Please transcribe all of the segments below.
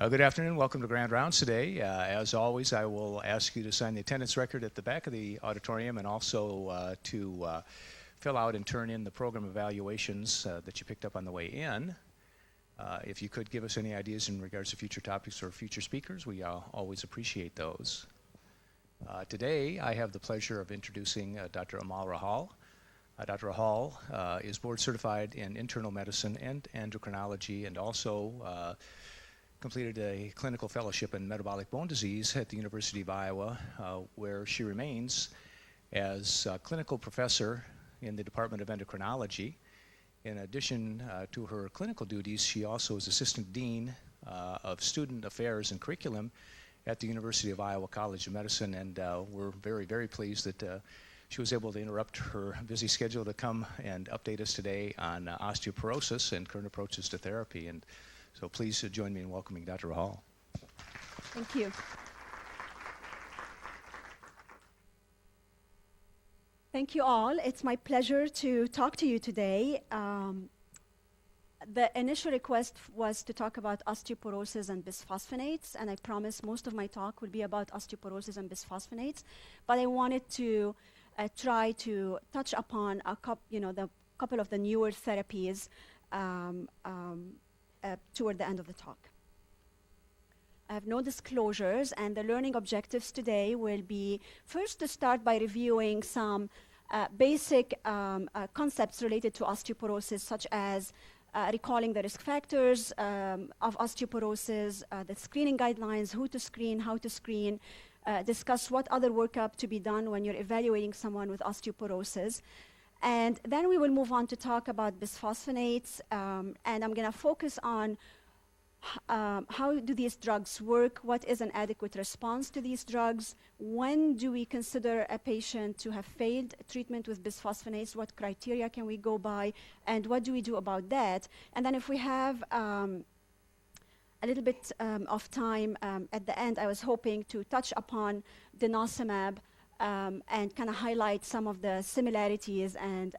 Good afternoon. Welcome to Grand Rounds today. As always, I will ask you to sign the attendance record at the back of the auditorium and also to fill out and turn in the program evaluations that you picked up on the way in. If you could give us any ideas in regards to future topics or future speakers, we always appreciate those. Today, I have the pleasure of introducing Dr. Amal Rahhal. Dr. Rahhal is board certified in internal medicine and endocrinology, and also completed a clinical fellowship in metabolic bone disease at the University of Iowa, where she remains as a clinical professor in the Department of Endocrinology. In addition to her clinical duties, she also is Assistant Dean of Student Affairs and Curriculum at the University of Iowa College of Medicine, and we're very, very pleased that she was able to interrupt her busy schedule to come and update us today on osteoporosis and current approaches to therapy. And so please join me in welcoming Dr. Rahhal. Thank you. Thank you all. It's my pleasure to talk to you today. The initial request was to talk about osteoporosis and bisphosphonates, and I promise most of my talk will be about osteoporosis and bisphosphonates, but I wanted to try to touch upon the couple of the newer therapies toward the end of the talk. I have no disclosures, and the learning objectives today will be first to start by reviewing some basic concepts related to osteoporosis, such as recalling the risk factors of osteoporosis, the screening guidelines, who to screen, how to screen, discuss what other workup to be done when you're evaluating someone with osteoporosis. And then we will move on to talk about bisphosphonates, and I'm going to focus on how do these drugs work, what is an adequate response to these drugs, when do we consider a patient to have failed treatment with bisphosphonates, what criteria can we go by, and what do we do about that. And then if we have a little bit of time at the end, I was hoping to touch upon Denosumab and kind of highlight some of the similarities and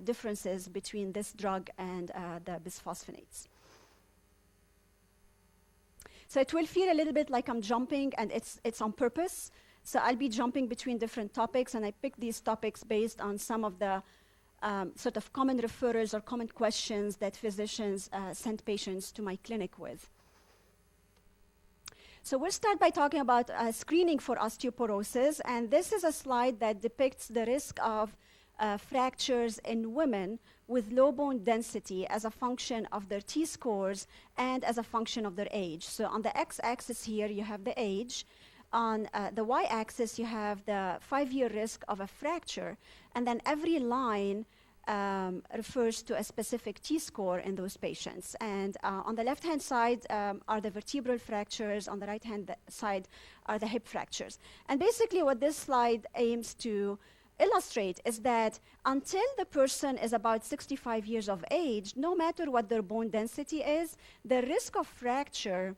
differences between this drug and the bisphosphonates. So it will feel a little bit like I'm jumping, and it's on purpose. So I'll be jumping between different topics, and I picked these topics based on some of the sort of common referrals or common questions that physicians send patients to my clinic with. So we'll start by talking about screening for osteoporosis, and this is a slide that depicts the risk of fractures in women with low bone density as a function of their T-scores and as a function of their age. So on the x-axis here, you have the age. On the y-axis, you have the 5-year risk of a fracture, and then every line refers to a specific T-score in those patients. And on the left-hand side are the vertebral fractures, on the right-hand side are the hip fractures. And basically what this slide aims to illustrate is that until the person is about 65 years of age, no matter what their bone density is, the risk of fracture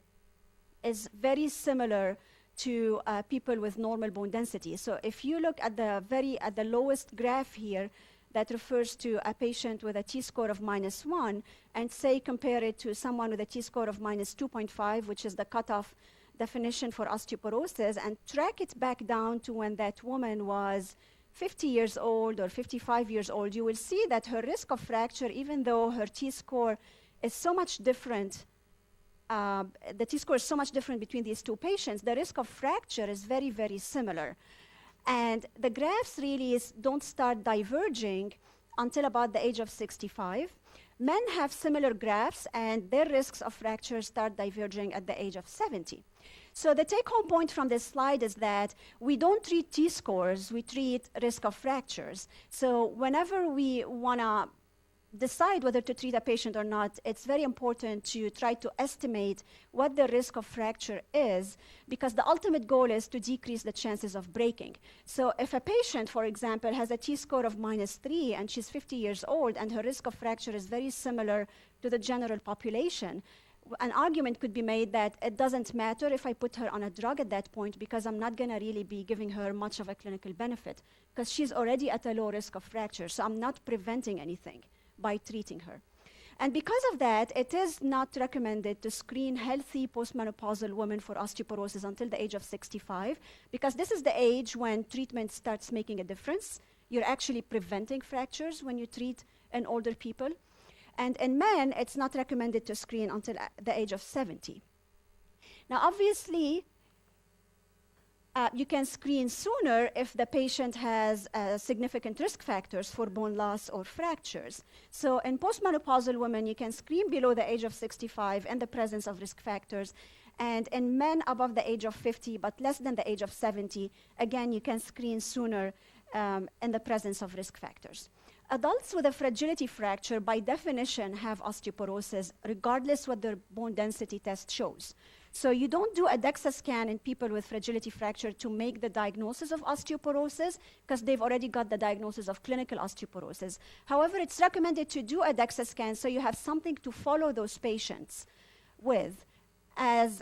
is very similar to people with normal bone density. So if you look at the lowest graph here, that refers to a patient with a T-score of -1, and say compare it to someone with a T-score of -2.5, which is the cutoff definition for osteoporosis, and track it back down to when that woman was 50 years old or 55 years old, you will see that her risk of fracture, even though her T-score is so much different, the T-score is so much different between these two patients, the risk of fracture is very, very similar. And the graphs really don't start diverging until about the age of 65. Men have similar graphs, and their risks of fracture start diverging at the age of 70. So the take-home point from this slide is that we don't treat T-scores, we treat risk of fractures. So whenever we want to decide whether to treat a patient or not, it's very important to try to estimate what the risk of fracture is, because the ultimate goal is to decrease the chances of breaking. So if a patient, for example, has a T-score of -3 and she's 50 years old and her risk of fracture is very similar to the general population, an argument could be made that it doesn't matter if I put her on a drug at that point, because I'm not going to really be giving her much of a clinical benefit, because she's already at a low risk of fracture, so I'm not preventing anything by treating her. And because of that, it is not recommended to screen healthy postmenopausal women for osteoporosis until the age of 65, because this is the age when treatment starts making a difference. You're actually preventing fractures when you treat in older people. And in men, it's not recommended to screen until the age of 70. Now, obviously, you can screen sooner if the patient has significant risk factors for bone loss or fractures. So in postmenopausal women, you can screen below the age of 65 in the presence of risk factors. And in men above the age of 50, but less than the age of 70, again, you can screen sooner in the presence of risk factors. Adults with a fragility fracture, by definition, have osteoporosis, regardless what their bone density test shows. So you don't do a DEXA scan in people with fragility fracture to make the diagnosis of osteoporosis, because they've already got the diagnosis of clinical osteoporosis. However, it's recommended to do a DEXA scan so you have something to follow those patients with as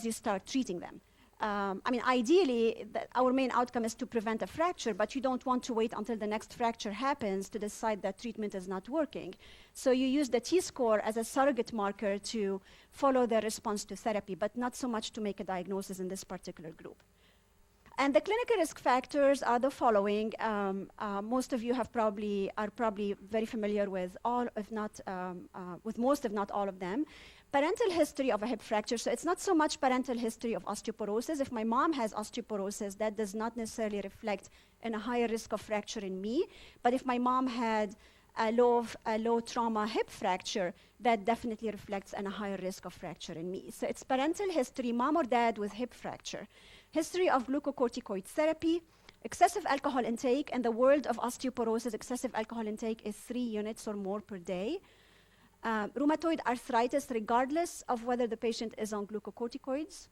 you start treating them. I mean, ideally, our main outcome is to prevent a fracture, but you don't want to wait until the next fracture happens to decide that treatment is not working. So you use the T-score as a surrogate marker to follow their response to therapy, but not so much to make a diagnosis in this particular group. And the clinical risk factors are the following. Most of you are probably very familiar with all, if not with most, if not all of them. Parental history of a hip fracture. So it's not so much parental history of osteoporosis. If my mom has osteoporosis, that does not necessarily reflect in a higher risk of fracture in me. But if my mom had a low trauma hip fracture, that definitely reflects in a higher risk of fracture in me. So it's parental history, mom or dad with hip fracture. History of glucocorticoid therapy, excessive alcohol intake. In the world of osteoporosis, excessive alcohol intake is 3 units or more per day. Rheumatoid arthritis, regardless of whether the patient is on glucocorticoids.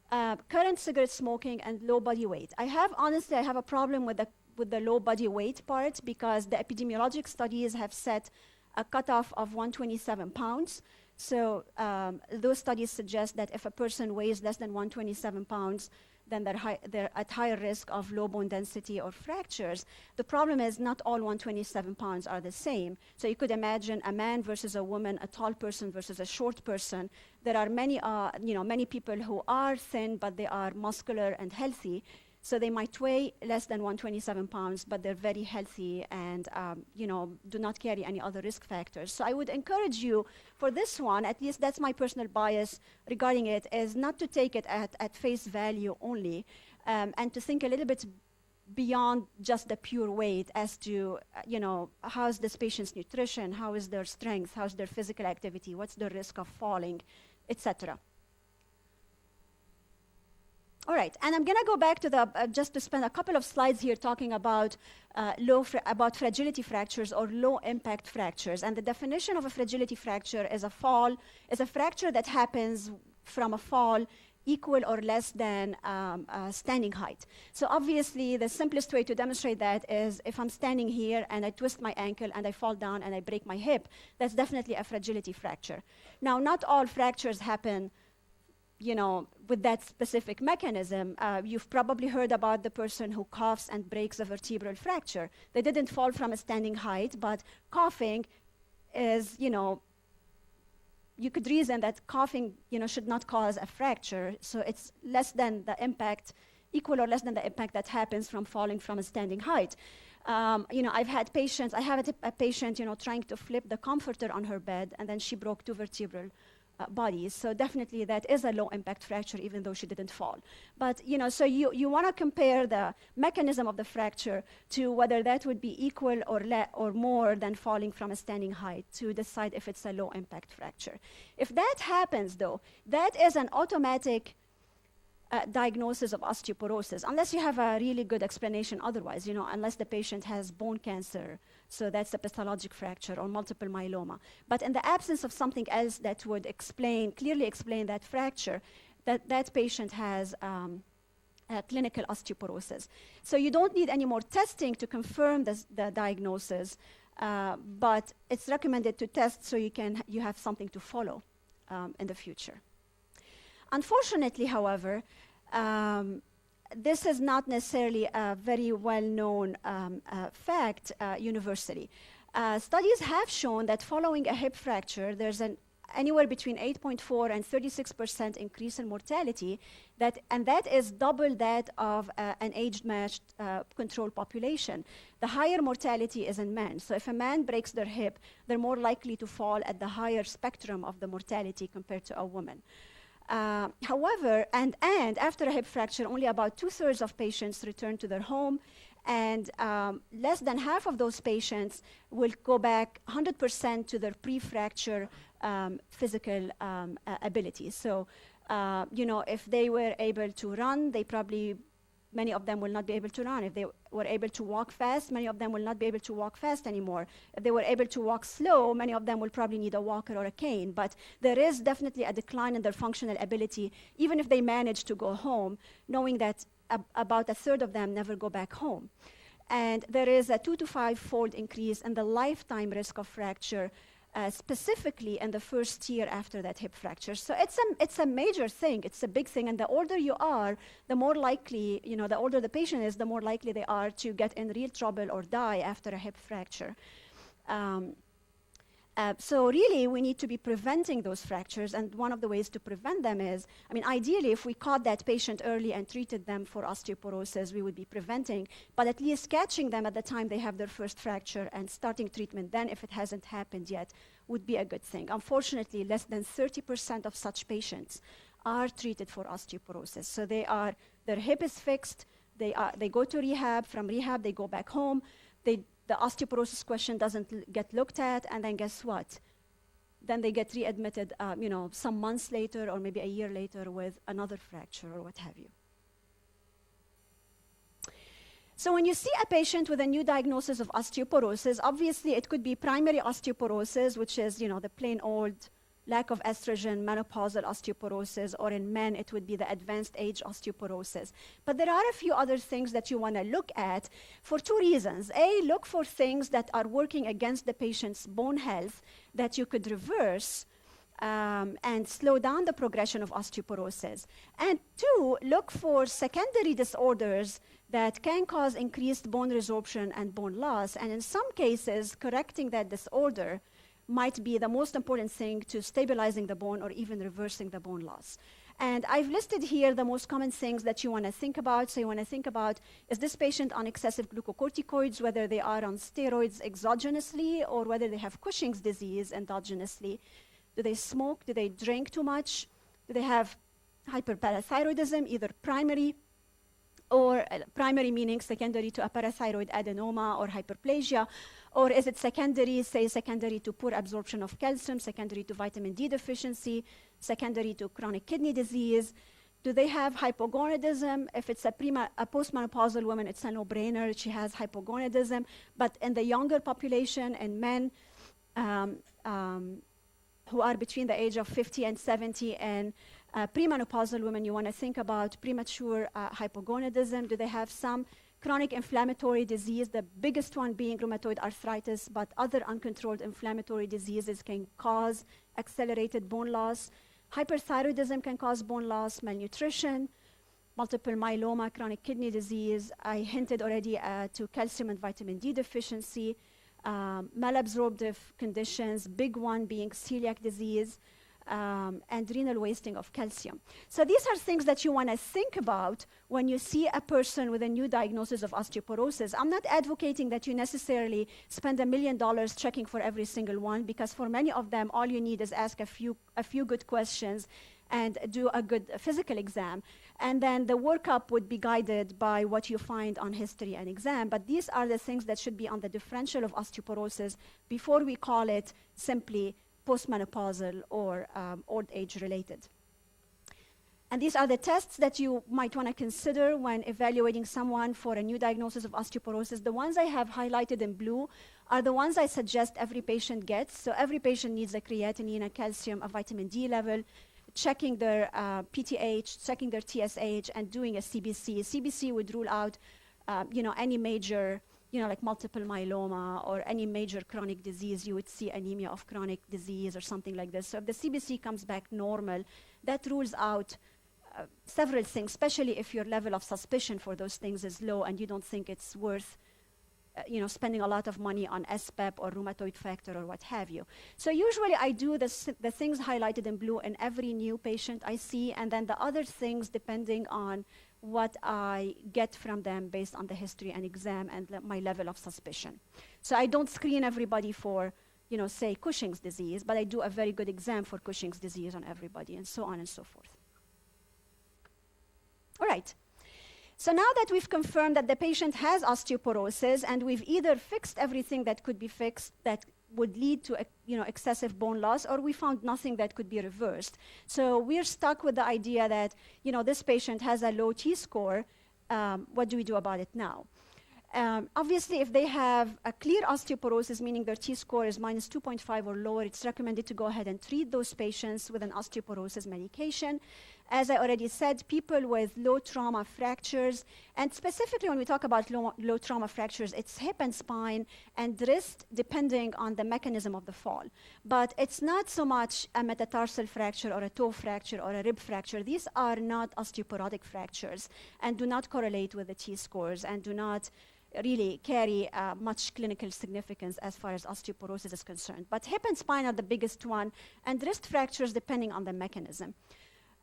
Current cigarette smoking and low body weight. Honestly, I have a problem with the low body weight part, because the epidemiologic studies have set a cutoff of 127 pounds. So those studies suggest that if a person weighs less than 127 pounds, then they're at higher risk of low bone density or fractures. The problem is not all 127 pounds are the same. So you could imagine a man versus a woman, a tall person versus a short person. There are many people who are thin, but they are muscular and healthy. So they might weigh less than 127 pounds, but they're very healthy and do not carry any other risk factors. So I would encourage you for this one, at least that's my personal bias regarding it, is not to take it at face value only, and to think a little bit beyond just the pure weight as to, how's this patient's nutrition, how is their strength, how's their physical activity, what's the risk of falling, etc. All right, and I'm going to go back to just to spend a couple of slides here talking about about fragility fractures or low-impact fractures. And the definition of a fragility fracture is a fracture that happens from a fall equal or less than standing height. So obviously, the simplest way to demonstrate that is if I'm standing here and I twist my ankle and I fall down and I break my hip, that's definitely a fragility fracture. Now, not all fractures happen with that specific mechanism. You've probably heard about the person who coughs and breaks a vertebral fracture. They didn't fall from a standing height, but coughing is, you could reason that coughing, should not cause a fracture. So it's less than the impact, equal or less than the impact that happens from falling from a standing height. I have a patient, trying to flip the comforter on her bed, and then she broke 2 vertebral bodies. So definitely that is a low impact fracture, even though she didn't fall. But so you want to compare the mechanism of the fracture to whether that would be equal or more than falling from a standing height to decide if it's a low impact fracture. If that happens, though, that is an automatic diagnosis of osteoporosis, unless you have a really good explanation otherwise, unless the patient has bone cancer, so that's a pathologic fracture, or multiple myeloma. But in the absence of something else that would clearly explain that fracture, that patient has clinical osteoporosis. So you don't need any more testing to confirm the diagnosis, but it's recommended to test so you have something to follow in the future. Unfortunately, however, this is not necessarily a very well-known fact universally. Studies have shown that following a hip fracture, there's anywhere between 8.4 and 36% increase in mortality, and that is double that of an age-matched control population. The higher mortality is in men. So if a man breaks their hip, they're more likely to fall at the higher spectrum of the mortality compared to a woman. However, and after a hip fracture, only about 2/3 of patients return to their home, and less than half of those patients will go back 100% to their pre-fracture physical abilities. So, if they were able to run, many of them will not be able to run. If they were able to walk fast, many of them will not be able to walk fast anymore. If they were able to walk slow, many of them will probably need a walker or a cane. But there is definitely a decline in their functional ability, even if they manage to go home, knowing that about 1/3 of them never go back home. And there is a 2 to 5-fold increase in the lifetime risk of fracture, specifically in the first year after that hip fracture. So it's a major thing, it's a big thing, and the older you are, the more likely, the older the patient is, the more likely they are to get in real trouble or die after a hip fracture. So really, we need to be preventing those fractures, and one of the ways to prevent them is, ideally, if we caught that patient early and treated them for osteoporosis, we would be preventing, but at least catching them at the time they have their first fracture and starting treatment then, if it hasn't happened yet, would be a good thing. Unfortunately, less than 30% of such patients are treated for osteoporosis. So their hip is fixed, they go to rehab, from rehab they go back home, the osteoporosis question doesn't get looked at, and then guess what? Then they get readmitted, some months later or maybe a year later with another fracture or what have you. So when you see a patient with a new diagnosis of osteoporosis, obviously it could be primary osteoporosis, which is, the plain old lack of estrogen, menopausal osteoporosis, or in men, it would be the advanced age osteoporosis. But there are a few other things that you want to look at for two reasons. A, look for things that are working against the patient's bone health that you could reverse and slow down the progression of osteoporosis. And two, look for secondary disorders that can cause increased bone resorption and bone loss. And in some cases, correcting that disorder might be the most important thing to stabilizing the bone or even reversing the bone loss. And I've listed here the most common things that you want to think about. So you want to think about, is this patient on excessive glucocorticoids, whether they are on steroids exogenously or whether they have Cushing's disease endogenously? Do they smoke? Do they drink too much? Do they have hyperparathyroidism, either primary or primary meaning secondary to a parathyroid adenoma or hyperplasia? Or is it secondary to poor absorption of calcium, secondary to vitamin D deficiency, secondary to chronic kidney disease? Do they have hypogonadism? If it's a postmenopausal woman, it's a no-brainer. She has hypogonadism. But in the younger population, in men who are between the age of 50 and 70, and premenopausal women, you want to think about premature hypogonadism. Do they have some chronic inflammatory disease, the biggest one being rheumatoid arthritis, but other uncontrolled inflammatory diseases can cause accelerated bone loss. Hyperthyroidism can cause bone loss, malnutrition, multiple myeloma, chronic kidney disease. I hinted already to calcium and vitamin D deficiency, malabsorptive conditions, big one being celiac disease, and renal wasting of calcium. So these are things that you want to think about when you see a person with a new diagnosis of osteoporosis. I'm not advocating that you necessarily spend $1 million checking for every single one, because for many of them, all you need is ask a few good questions and do a good physical exam. And then the workup would be guided by what you find on history and exam. But these are the things that should be on the differential of osteoporosis before we call it simply postmenopausal or old age related. And these are the tests that you might want to consider when evaluating someone for a new diagnosis of osteoporosis. The ones I have highlighted in blue are the ones I suggest every patient gets. So every patient needs a creatinine, a calcium, a vitamin D level, checking their PTH, checking their TSH, and doing a CBC. CBC would rule out any major, like multiple myeloma or any major chronic disease. You would see anemia of chronic disease or something like this. So if the CBC comes back normal, that rules out several things, especially if your level of suspicion for those things is low and you don't think it's worth spending a lot of money on SPEP or rheumatoid factor or what have you. So usually I do the things highlighted in blue in every new patient I see, and then the other things depending on what I get from them based on the history and exam and my level of suspicion. So I don't screen everybody for, say Cushing's disease, but I do a very good exam for Cushing's disease on everybody, and so on and so forth. All right. So now that we've confirmed that the patient has osteoporosis and we've either fixed everything that could be fixed that would lead to excessive bone loss, or we found nothing that could be reversed. So we're stuck with the idea that this patient has a low T-score. What do we do about it now? Obviously, if they have a clear osteoporosis, meaning their T-score is minus 2.5 or lower, it's recommended to go ahead and treat those patients with an osteoporosis medication. As I already said, people with low trauma fractures, and specifically when we talk about low trauma fractures, it's hip and spine and wrist, depending on the mechanism of the fall. But it's not so much a metatarsal fracture or a toe fracture or a rib fracture. These are not osteoporotic fractures and do not correlate with the T-scores and do not really carry much clinical significance as far as osteoporosis is concerned. But hip and spine are the biggest one, and wrist fractures depending on the mechanism.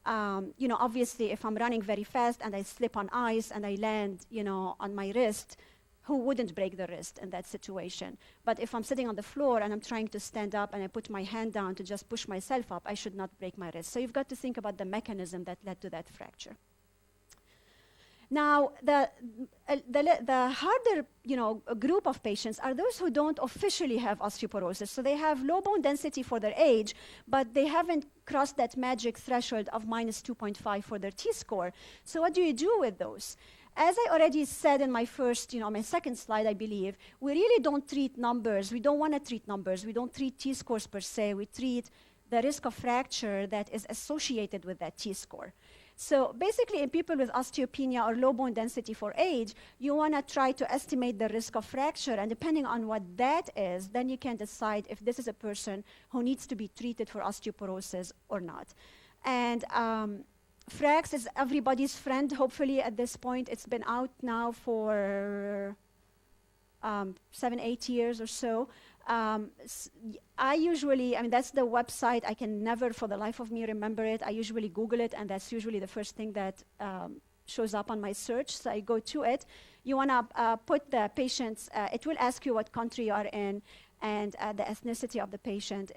Obviously, if I'm running very fast and I slip on ice and I land, on my wrist, who wouldn't break the wrist in that situation? But if I'm sitting on the floor and I'm trying to stand up and I put my hand down to just push myself up, I should not break my wrist. So you've got to think about the mechanism that led to that fracture. Now, the harder, group of patients are those who don't officially have osteoporosis. So they have low bone density for their age, but they haven't crossed that magic threshold of minus 2.5 for their T-score. So what do you do with those? As I already said in my my second slide, I believe, we really don't treat numbers. We don't want to treat numbers. We don't treat T-scores per se. We treat the risk of fracture that is associated with that T-score. So basically, in people with osteopenia or low bone density for age, you want to try to estimate the risk of fracture. And depending on what that is, then you can decide if this is a person who needs to be treated for osteoporosis or not. And FRAX is everybody's friend, hopefully, at this point. It's been out now for 7-8 years or so. That's the website. I can never for the life of me remember it. I usually Google it, and that's usually the first thing that shows up on my search. So I go to it. You want to put the patient's, it will ask you what country you are in and the ethnicity of the patient.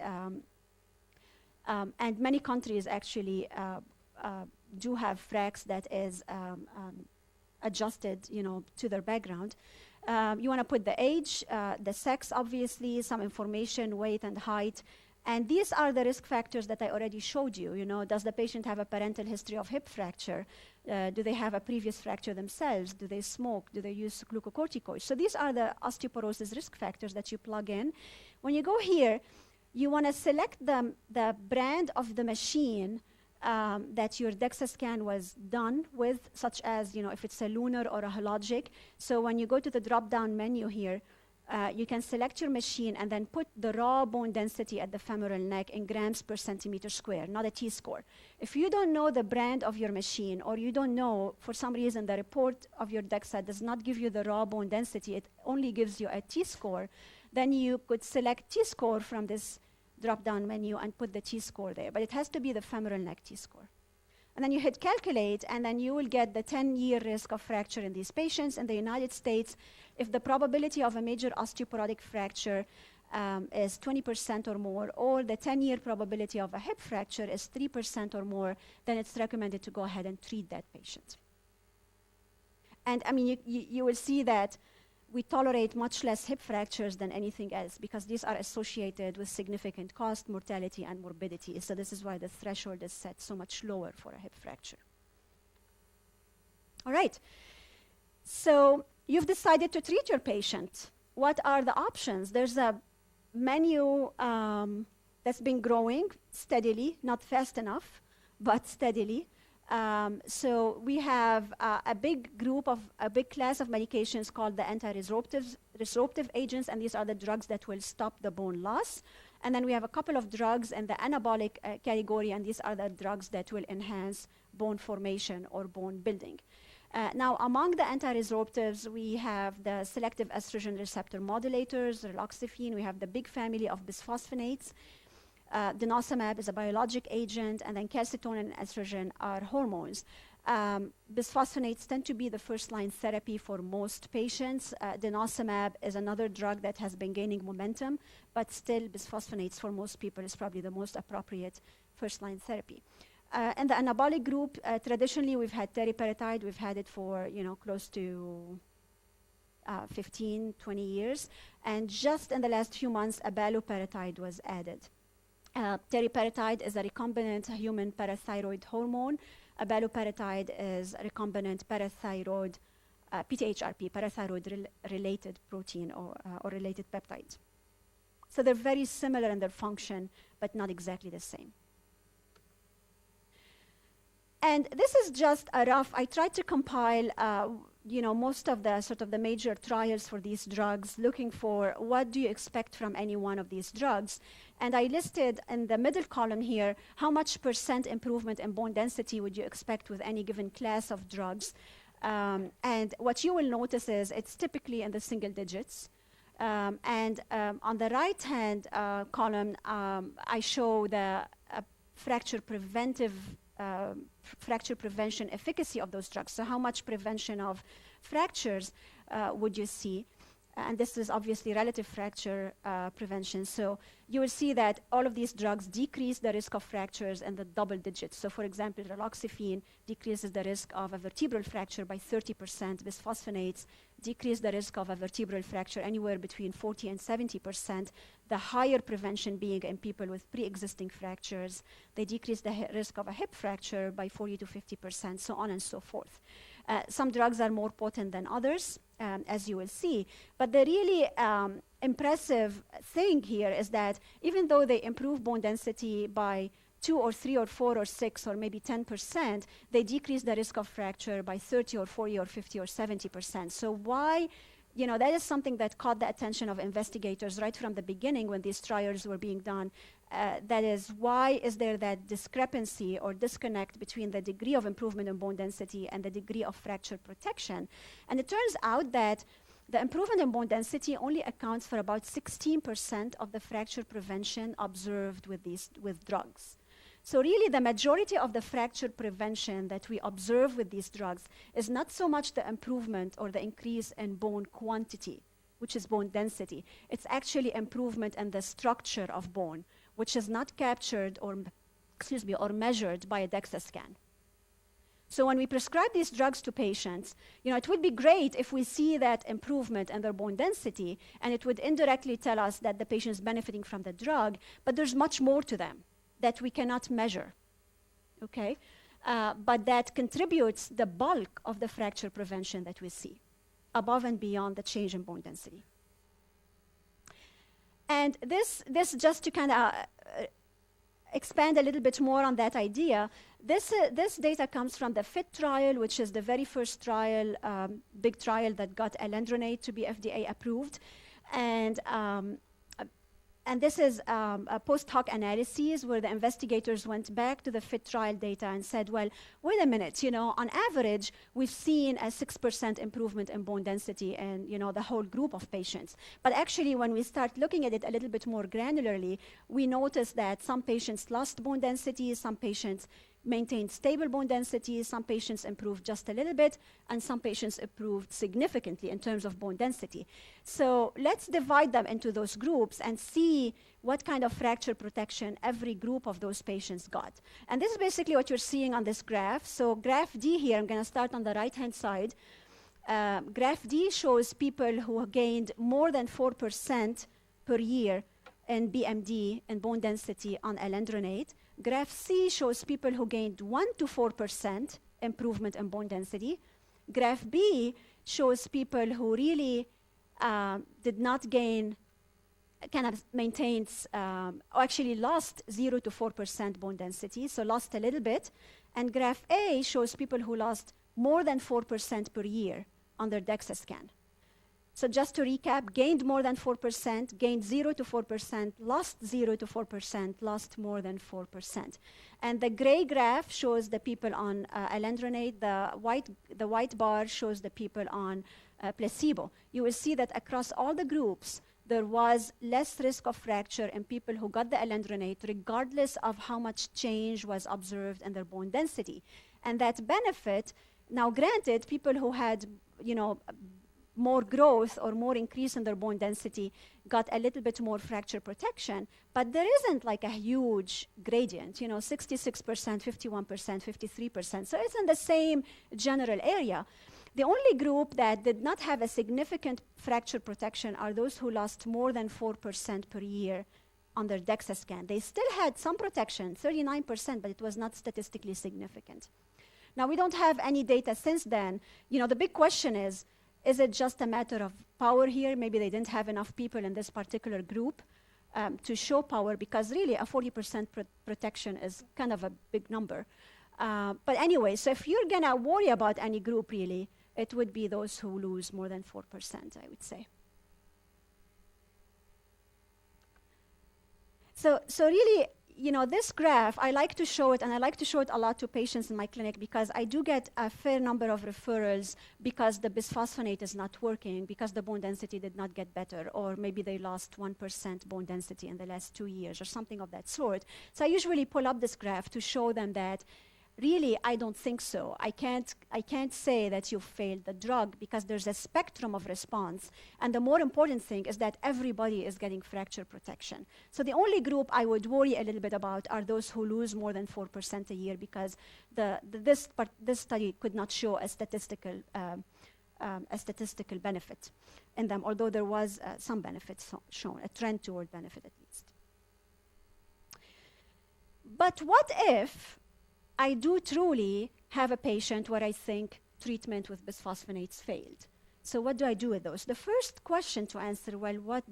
And many countries actually do have FRAX that is adjusted, to their background. You want to put the age, the sex, obviously, some information, weight and height. And these are the risk factors that I already showed you. Does the patient have a parental history of hip fracture? Do they have a previous fracture themselves? Do they smoke? Do they use glucocorticoids? So these are the osteoporosis risk factors that you plug in. When you go here, you want to select the brand of the machine that your DEXA scan was done with, such as, if it's a lunar or a hologic. So when you go to the drop-down menu here, you can select your machine and then put the raw bone density at the femoral neck in grams per centimeter square, not a T-score. If you don't know the brand of your machine, or you don't know, for some reason, the report of your DEXA does not give you the raw bone density, it only gives you a T-score, then you could select T-score from this drop-down menu and put the T-score there. But it has to be the femoral neck T-score. And then you hit calculate, and then you will get the 10-year risk of fracture in these patients. In the United States, if the probability of a major osteoporotic fracture is 20% or more, or the 10-year probability of a hip fracture is 3% or more, then it's recommended to go ahead and treat that patient. And you will see that we tolerate much less hip fractures than anything else because these are associated with significant cost, mortality, and morbidity. So this is why the threshold is set so much lower for a hip fracture. All right. So you've decided to treat your patient. What are the options? There's a menu that's been growing steadily, not fast enough, but steadily. So we have a big class of medications called the anti-resorptive agents, and these are the drugs that will stop the bone loss. And then we have a couple of drugs in the anabolic category, and these are the drugs that will enhance bone formation or bone building. Now, among the anti-resorptives, we have the selective estrogen receptor modulators, raloxifene. We have the big family of bisphosphonates. Denosumab is a biologic agent, and then calcitonin and estrogen are hormones. Bisphosphonates tend to be the first-line therapy for most patients. Denosumab is another drug that has been gaining momentum, but still bisphosphonates for most people is probably the most appropriate first-line therapy. In the anabolic group, traditionally we've had teriparatide. We've had it for close to 15, 20 years. And just in the last few months, abaloparatide was added. Teriparatide is a recombinant human parathyroid hormone. Abaloparatide is a recombinant parathyroid, PTHRP, parathyroid-related protein or related peptide. So they're very similar in their function, but not exactly the same. And this is just a rough, I tried to compile most of the major trials for these drugs, looking for what do you expect from any one of these drugs. And I listed in the middle column here, how much % improvement in bone density would you expect with any given class of drugs. And what you will notice is it's typically in the single digits. And on the right-hand column, I show the fracture prevention efficacy of those drugs. So how much prevention of fractures would you see? And this is obviously relative fracture prevention. So you will see that all of these drugs decrease the risk of fractures in the double digits. So for example, raloxifene decreases the risk of a vertebral fracture by 30%. Bisphosphonates decrease the risk of a vertebral fracture anywhere between 40 and 70%. The higher prevention being in people with pre-existing fractures. They decrease the risk of a hip fracture by 40 to 50%, so on and so forth. Some drugs are more potent than others, as you will see. But the really impressive thing here is that even though they improve bone density by 2 or 3 or 4 or 6 or maybe 10%, they decrease the risk of fracture by 30 or 40 or 50 or 70%. So why? That is something that caught the attention of investigators right from the beginning when these trials were being done. That is, why is there that discrepancy or disconnect between the degree of improvement in bone density and the degree of fracture protection? And it turns out that the improvement in bone density only accounts for about 16% of the fracture prevention observed with drugs. So really, the majority of the fracture prevention that we observe with these drugs is not so much the improvement or the increase in bone quantity, which is bone density. It's actually improvement in the structure of bone, which is not captured or measured by a DEXA scan. So when we prescribe these drugs to patients, it would be great if we see that improvement in their bone density, and it would indirectly tell us that the patient is benefiting from the drug, but there's much more to them that we cannot measure, okay? But that contributes the bulk of the fracture prevention that we see, above and beyond the change in bone density. And this just to kind of expand a little bit more on that idea, this data comes from the FIT trial, which is the very first trial, big trial that got alendronate to be FDA approved. And this is a post hoc analysis where the investigators went back to the FIT trial data and said, well, wait a minute, on average, we've seen a 6% improvement in bone density in, the whole group of patients. But actually, when we start looking at it a little bit more granularly, we notice that some patients lost bone density, some patients maintained stable bone density, some patients improved just a little bit, and some patients improved significantly in terms of bone density. So let's divide them into those groups and see what kind of fracture protection every group of those patients got. And this is basically what you're seeing on this graph. So graph D here, I'm going to start on the right-hand side. Graph D shows people who gained more than 4% per year in BMD and bone density on alendronate. Graph C shows people who gained 1 to 4% improvement in bone density. Graph B shows people who really did not gain, kind of maintains, or actually lost 0 to 4% bone density, so lost a little bit. And graph A shows people who lost more than 4% per year on their DEXA scan. So just to recap, gained more than 4%, gained 0 to 4%, lost 0 to 4%, lost more than 4%. And the gray graph shows the people on alendronate. The white bar shows the people on placebo. You will see that across all the groups, there was less risk of fracture in people who got the alendronate, regardless of how much change was observed in their bone density. And that benefit, now granted, people who had, more growth or more increase in their bone density got a little bit more fracture protection, but there isn't like a huge gradient, 66%, 51%, 53%. So it's in the same general area. The only group that did not have a significant fracture protection are those who lost more than 4% per year on their DEXA scan. They still had some protection, 39%, but it was not statistically significant. Now, we don't have any data since then. The big question is it just a matter of power here? Maybe they didn't have enough people in this particular group to show power, because really a 40% protection is kind of a big number. But anyway, so if you're going to worry about any group, really, it would be those who lose more than 4%, I would say. So really, this graph, I like to show it, and I like to show it a lot to patients in my clinic, because I do get a fair number of referrals because the bisphosphonate is not working, because the bone density did not get better, or maybe they lost 1% bone density in the last 2 years, or something of that sort. So I usually pull up this graph to show them that really, I don't think so. I can't say that you failed the drug, because there's a spectrum of response. And the more important thing is that everybody is getting fracture protection. So the only group I would worry a little bit about are those who lose more than 4% a year, because this study could not show a statistical benefit in them, although there was some benefit shown, a trend toward benefit at least. But what if I do truly have a patient where I think treatment with bisphosphonates failed? So what do I do with those? The first question to answer, well, what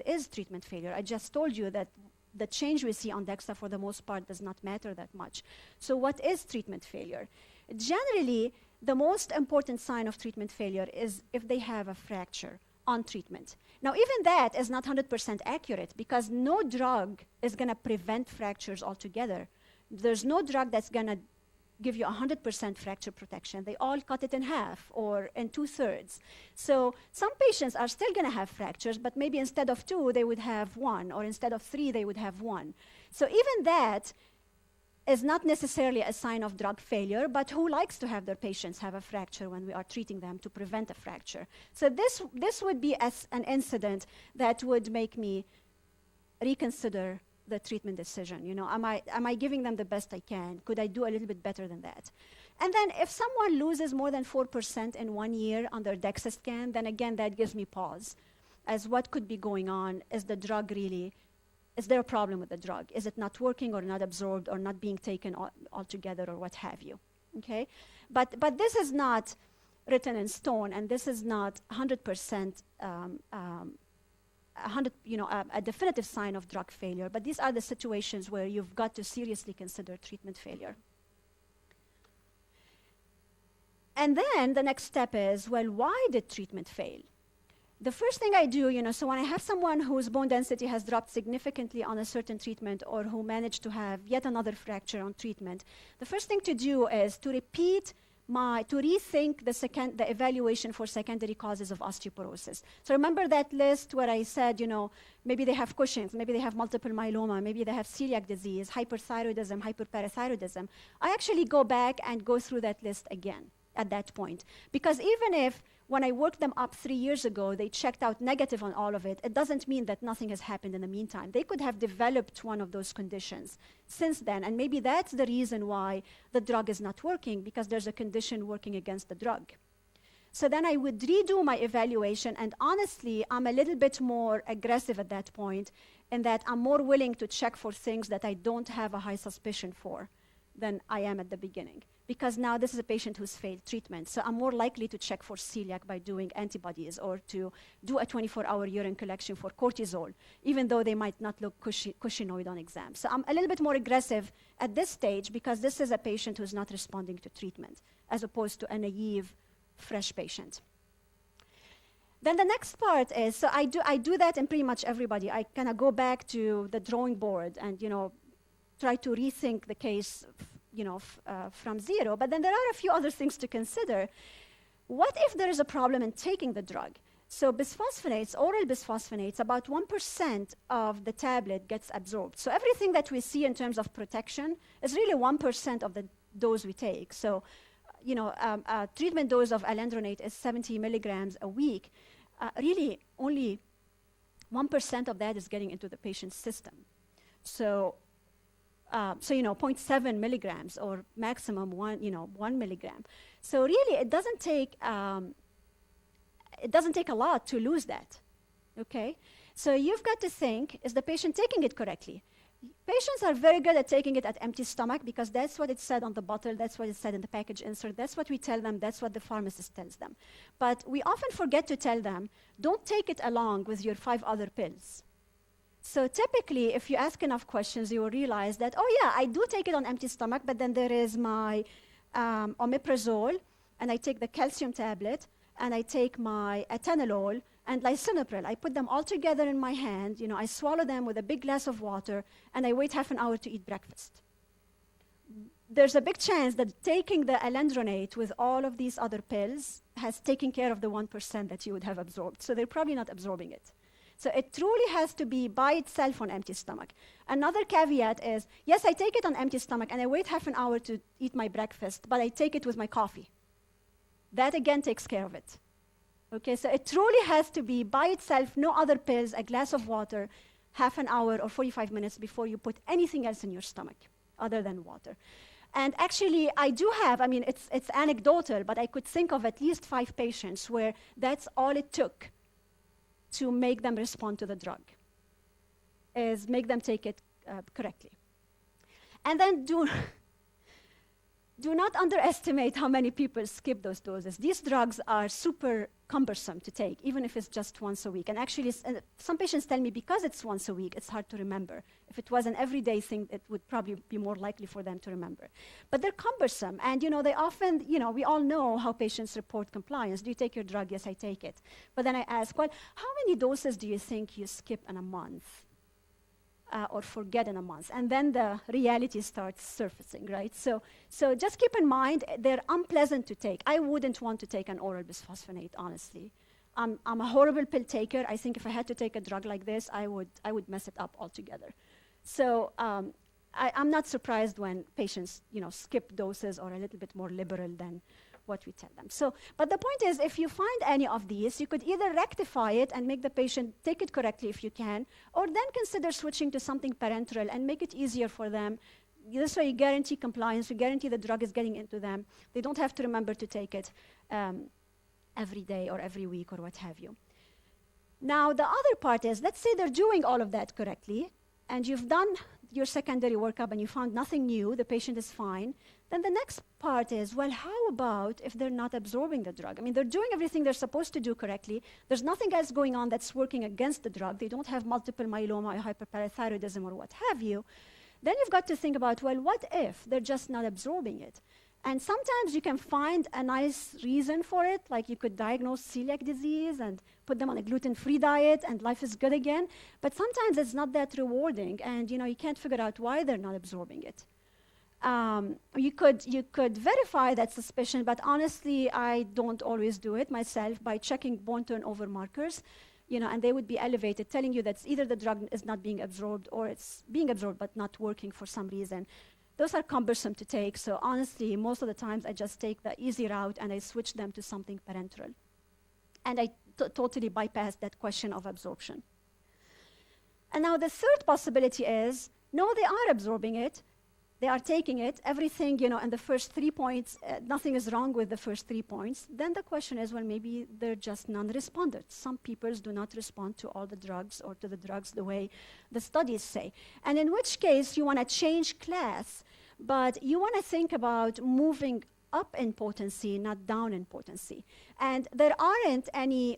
is treatment failure? I just told you that the change we see on DEXA for the most part does not matter that much. So what is treatment failure? Generally, the most important sign of treatment failure is if they have a fracture on treatment. Now, even that is not 100% accurate, because no drug is going to prevent fractures altogether. There's no drug that's going to give you 100% fracture protection. They all cut it in half or in 2/3. So some patients are still going to have fractures, but maybe instead of 2, they would have 1, or instead of 3, they would have 1. So even that is not necessarily a sign of drug failure, but who likes to have their patients have a fracture when we are treating them to prevent a fracture? So this would be an incident that would make me reconsider the treatment decision. Am I giving them the best I can? Could I do a little bit better than that? And then if someone loses more than 4% in 1 year on their DEXA scan, then again, that gives me pause as what could be going on. Is there a problem with the drug? Is it not working, or not absorbed, or not being taken altogether, or what have you? Okay? But this is not written in stone, and this is not 100% a definitive sign of drug failure, but these are the situations where you've got to seriously consider treatment failure. And then the next step is, well, why did treatment fail? The first thing I do, so when I have someone whose bone density has dropped significantly on a certain treatment, or who managed to have yet another fracture on treatment, the first thing to do is to rethink the evaluation for secondary causes of osteoporosis. So remember that list where I said, maybe they have Cushing's, maybe they have multiple myeloma, maybe they have celiac disease, hyperthyroidism, hyperparathyroidism. I actually go back and go through that list again at that point. Because even if when I worked them up 3 years ago, they checked out negative on all of it, it doesn't mean that nothing has happened in the meantime. They could have developed one of those conditions since then, and maybe that's the reason why the drug is not working, because there's a condition working against the drug. So then I would redo my evaluation, and honestly, I'm a little bit more aggressive at that point, in that I'm more willing to check for things that I don't have a high suspicion for. than I am at the beginning. Because now this is a patient who's failed treatment. So I'm more likely to check for celiac by doing antibodies or to do a 24-hour urine collection for cortisol, even though they might not look cushingoid on exam. So I'm a little bit more aggressive at this stage because this is a patient who's not responding to treatment, as opposed to a naive, fresh patient. Then the next part is, so I do that in pretty much everybody. I kind of go back to the drawing board and, try to rethink the case from zero. But then there are a few other things to consider. What if there is a problem in taking the drug? So bisphosphonates, oral bisphosphonates, about 1% of the tablet gets absorbed. So everything that we see in terms of protection is really 1% of the dose we take. So, a treatment dose of alendronate is 70 milligrams a week. Really, only 1% of that is getting into the patient's system. So 0.7 milligrams or maximum 1 milligram. So really, it doesn't take a lot to lose that, okay? So you've got to think, is the patient taking it correctly? Patients are very good at taking it at empty stomach because that's what it said on the bottle, that's what it said in the package insert, that's what we tell them, that's what the pharmacist tells them. But we often forget to tell them, don't take it along with your 5 other pills. So typically, if you ask enough questions, you will realize that, oh yeah, I do take it on empty stomach, but then there is my omeprazole, and I take the calcium tablet, and I take my atenolol and lisinopril. I put them all together in my hand, I swallow them with a big glass of water, and I wait half an hour to eat breakfast. There's a big chance that taking the alendronate with all of these other pills has taken care of the 1% that you would have absorbed. So they're probably not absorbing it. So it truly has to be by itself on empty stomach. Another caveat is, yes, I take it on empty stomach and I wait half an hour to eat my breakfast, but I take it with my coffee. That again takes care of it. Okay, so it truly has to be by itself, no other pills, a glass of water, half an hour or 45 minutes before you put anything else in your stomach other than water. And actually, I do have, it's anecdotal, but I could think of at least 5 patients where that's all it took to make them respond to the drug, is make them take it correctly. And then do not underestimate how many people skip those doses. These drugs are super cumbersome to take, even if it's just once a week. And actually, some patients tell me because it's once a week, it's hard to remember. If it was an everyday thing, it would probably be more likely for them to remember. But they're cumbersome. And, they often, we all know how patients report compliance. Do you take your drug? Yes, I take it. But then I ask, well, how many doses do you think you skip in a month? Or forget in a month, and then the reality starts surfacing, right? So just keep in mind, they're unpleasant to take. I wouldn't want to take an oral bisphosphonate, honestly. I'm a horrible pill taker. I think if I had to take a drug like this, I would mess it up altogether. So I'm not surprised when patients, skip doses or a little bit more liberal than what we tell them. So, but the point is, if you find any of these, you could either rectify it and make the patient take it correctly if you can, or then consider switching to something parenteral and make it easier for them. This way you guarantee compliance, you guarantee the drug is getting into them. They don't have to remember to take it every day or every week or what have you. Now, the other part is, let's say they're doing all of that correctly, and you've done your secondary workup and you found nothing new, the patient is fine. Then the next part is, well, how about if they're not absorbing the drug? They're doing everything they're supposed to do correctly. There's nothing else going on that's working against the drug. They don't have multiple myeloma or hyperparathyroidism or what have you. Then you've got to think about, well, what if they're just not absorbing it? And sometimes you can find a nice reason for it, like you could diagnose celiac disease and put them on a gluten-free diet and life is good again. But sometimes it's not that rewarding, and you can't figure out why they're not absorbing it. You could verify that suspicion, but honestly, I don't always do it myself by checking bone turnover markers, and they would be elevated, telling you that either the drug is not being absorbed or it's being absorbed but not working for some reason. Those are cumbersome to take, so honestly, most of the times I just take the easy route and I switch them to something parenteral. And I totally bypass that question of absorption. And now the third possibility is, no, they are absorbing it, they are taking it, everything, and the first 3 points, nothing is wrong with the first 3 points. Then the question is, well, maybe they're just non-responders. Some people do not respond to all the drugs or to the drugs the way the studies say. And in which case, you want to change class But you want to think about moving up in potency, not down in potency. And there aren't any,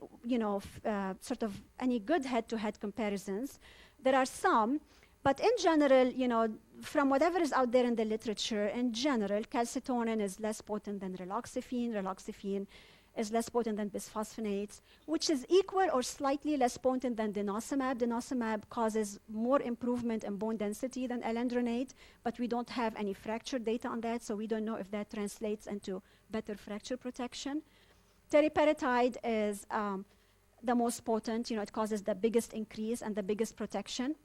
sort of any good head-to-head comparisons. There are some, but in general, from whatever is out there in the literature, in general, calcitonin is less potent than raloxifene. Raloxifene is less potent than bisphosphonates, which is equal or slightly less potent than denosumab. Denosumab causes more improvement in bone density than alendronate, but we don't have any fracture data on that, so we don't know if that translates into better fracture protection. Teriparatide is the most potent. It causes the biggest increase and the biggest protection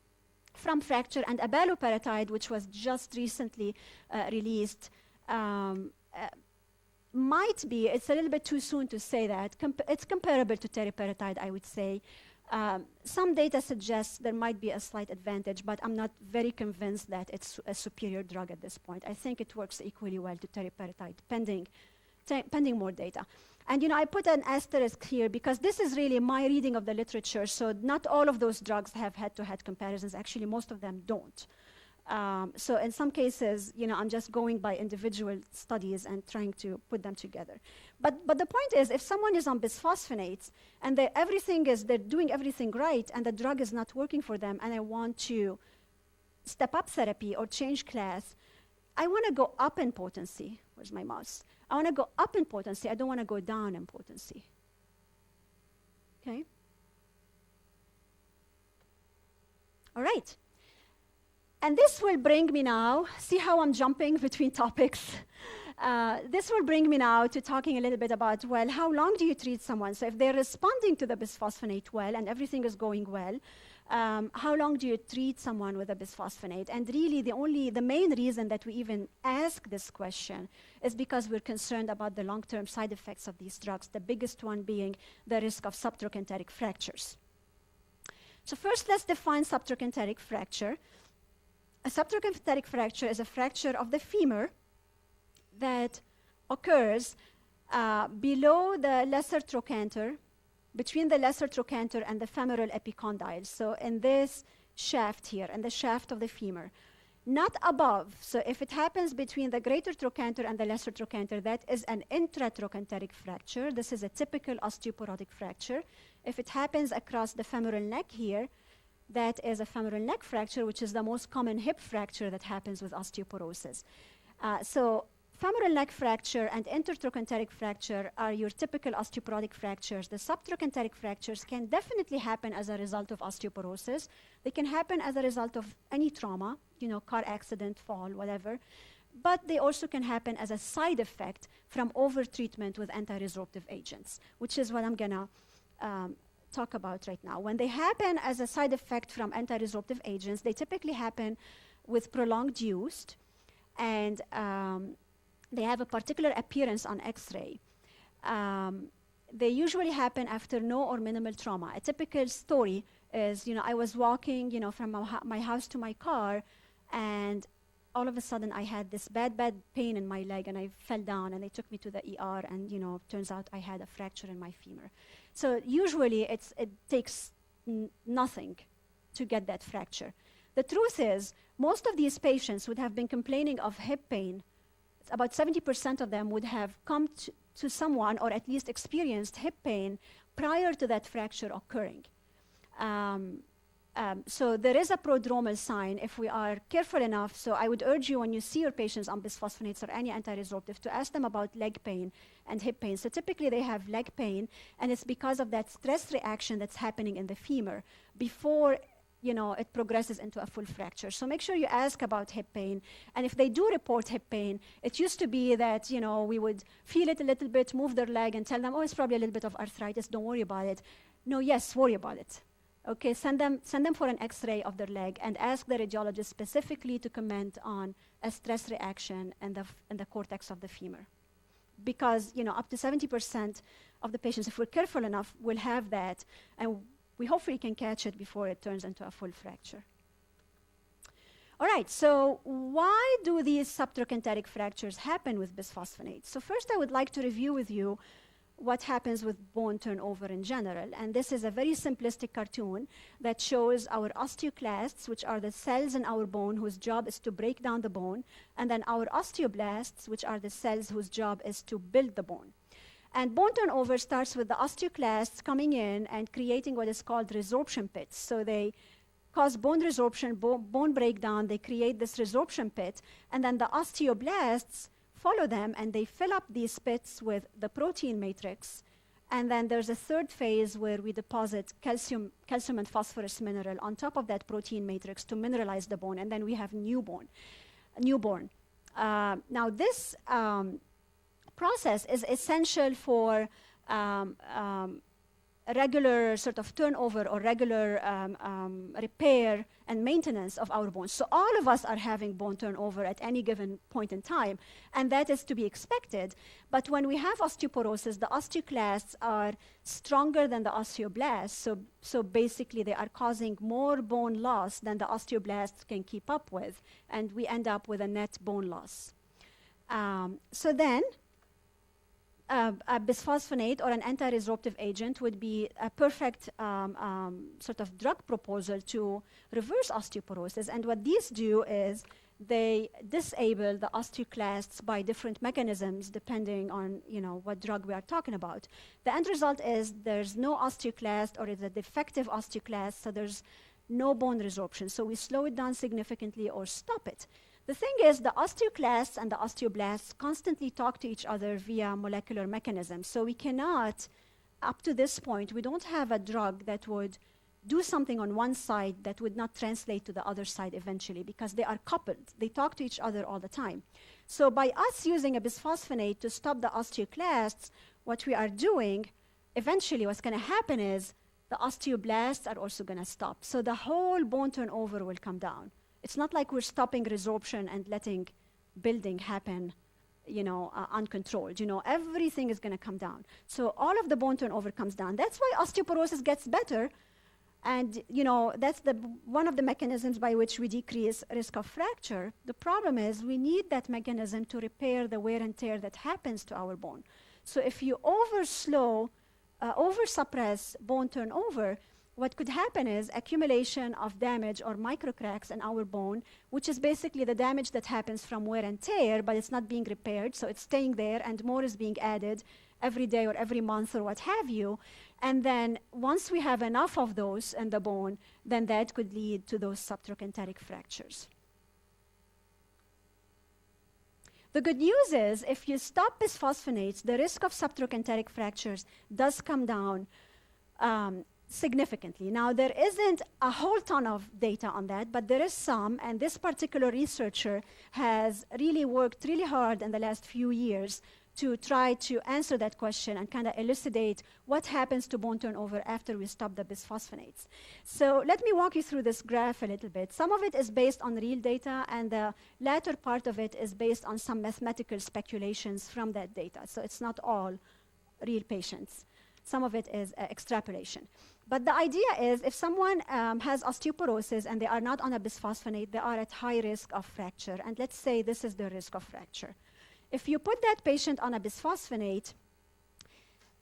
from fracture. And abaloparatide, which was just recently released, might be, it's a little bit too soon to say that, it's comparable to teriparatide, I would say. Some data suggests there might be a slight advantage, but I'm not very convinced that it's a superior drug at this point. I think it works equally well to teriparatide, pending more data. And I put an asterisk here because this is really my reading of the literature, so not all of those drugs have head-to-head comparisons. Actually, most of them don't. So in some cases, I'm just going by individual studies and trying to put them together. But the point is, if someone is on bisphosphonates and they're doing everything right and the drug is not working for them, and I want to step up therapy or change class, I want to go up in potency. Where's my mouse? I want to go up in potency. I don't want to go down in potency. Okay? All right. And this will bring me now, see how I'm jumping between topics? This will bring me now to talking a little bit about, well, how long do you treat someone? So if they're responding to the bisphosphonate well and everything is going well, how long do you treat someone with a bisphosphonate? And really the main reason that we even ask this question is because we're concerned about the long-term side effects of these drugs, the biggest one being the risk of subtrochanteric fractures. So first, let's define subtrochanteric fracture. A subtrochanteric fracture is a fracture of the femur that occurs below the lesser trochanter, between the lesser trochanter and the femoral epicondyle. So in this shaft here, in the shaft of the femur. Not above. So if it happens between the greater trochanter and the lesser trochanter, that is an intratrochanteric fracture. This is a typical osteoporotic fracture. If it happens across the femoral neck here, that is a femoral neck fracture, which is the most common hip fracture that happens with osteoporosis. So femoral neck fracture and intertrochanteric fracture are your typical osteoporotic fractures. The subtrochanteric fractures can definitely happen as a result of osteoporosis. They can happen as a result of any trauma, car accident, fall, whatever. But they also can happen as a side effect from over-treatment with anti-resorptive agents, which is what I'm going to talk about right now. When they happen as a side effect from anti-resorptive agents, they typically happen with prolonged use, and they have a particular appearance on X-ray. They usually happen after no or minimal trauma. A typical story is, I was walking, from my house to my car, and all of a sudden I had this bad pain in my leg, and I fell down, and they took me to the ER, and turns out I had a fracture in my femur. So usually it takes nothing to get that fracture. The truth is, most of these patients would have been complaining of hip pain. About 70% of them would have come to someone or at least experienced hip pain prior to that fracture occurring. So there is a prodromal sign if we are careful enough. So I would urge you, when you see your patients on bisphosphonates or any anti-resorptive, to ask them about leg pain and hip pain. So typically they have leg pain, and it's because of that stress reaction that's happening in the femur before it progresses into a full fracture. So make sure you ask about hip pain. And if they do report hip pain, it used to be that, we would feel it a little bit, move their leg, and tell them, oh, it's probably a little bit of arthritis, don't worry about it. No, yes, worry about it. Okay, send them for an X-ray of their leg and ask the radiologist specifically to comment on a stress reaction in the cortex of the femur. Because, up to 70% of the patients, if we're careful enough, will have that, and we hopefully can catch it before it turns into a full fracture. All right, so why do these subtrochanteric fractures happen with bisphosphonates? So first I would like to review with you what happens with bone turnover in general. And this is a very simplistic cartoon that shows our osteoclasts, which are the cells in our bone whose job is to break down the bone, and then our osteoblasts, which are the cells whose job is to build the bone. And bone turnover starts with the osteoclasts coming in and creating what is called resorption pits. So they cause bone resorption, bone breakdown, they create this resorption pit, and then the osteoblasts follow them and they fill up these pits with the protein matrix. And then there's a third phase where we deposit calcium and phosphorus mineral on top of that protein matrix to mineralize the bone, and then we have newborn. Now this process is essential for regular sort of turnover or regular repair and maintenance of our bones. So all of us are having bone turnover at any given point in time, and that is to be expected. But when we have osteoporosis, the osteoclasts are stronger than the osteoblasts, so basically they are causing more bone loss than the osteoblasts can keep up with, and we end up with a net bone loss. So then, a bisphosphonate or an anti-resorptive agent would be a perfect sort of drug proposal to reverse osteoporosis. And what these do is they disable the osteoclasts by different mechanisms depending on what drug we are talking about. The end result is there's no osteoclast, or it's a defective osteoclast, so there's no bone resorption. So we slow it down significantly or stop it. The thing is, the osteoclasts and the osteoblasts constantly talk to each other via molecular mechanisms. So we cannot, up to this point, we don't have a drug that would do something on one side that would not translate to the other side eventually, because they are coupled. They talk to each other all the time. So by us using a bisphosphonate to stop the osteoclasts, what we are doing, eventually what's going to happen is the osteoblasts are also going to stop. So the whole bone turnover will come down. It's not like we're stopping resorption and letting building happen, uncontrolled. Everything is going to come down. So all of the bone turnover comes down. That's why osteoporosis gets better. And, that's one of the mechanisms by which we decrease risk of fracture. The problem is we need that mechanism to repair the wear and tear that happens to our bone. So if you over-suppress bone turnover, what could happen is accumulation of damage or microcracks in our bone, which is basically the damage that happens from wear and tear, but it's not being repaired, so it's staying there, and more is being added every day or every month or what have you. And then once we have enough of those in the bone, then that could lead to those subtrochanteric fractures. The good news is, if you stop bisphosphonates, the risk of subtrochanteric fractures does come down significantly. Now, there isn't a whole ton of data on that, but there is some, and this particular researcher has really worked really hard in the last few years to try to answer that question and kind of elucidate what happens to bone turnover after we stop the bisphosphonates. So let me walk you through this graph a little bit. Some of it is based on real data, and the latter part of it is based on some mathematical speculations from that data. So it's not all real patients. Some of it is extrapolation. But the idea is, if someone has osteoporosis and they are not on a bisphosphonate, they are at high risk of fracture. And let's say this is the risk of fracture. If you put that patient on a bisphosphonate,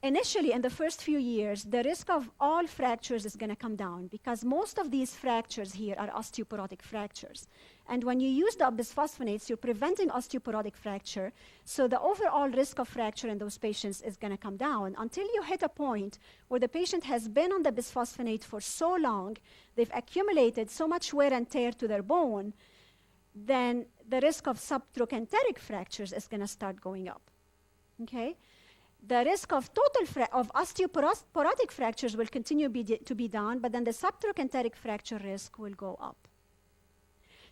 initially in the first few years, the risk of all fractures is going to come down, because most of these fractures here are osteoporotic fractures. And when you use the bisphosphonates, you're preventing osteoporotic fracture, so the overall risk of fracture in those patients is going to come down until you hit a point where the patient has been on the bisphosphonate for so long, they've accumulated so much wear and tear to their bone, then the risk of subtrochanteric fractures is going to start going up. Okay? The risk of of osteoporotic fractures will continue to be down, but then the subtrochanteric fracture risk will go up.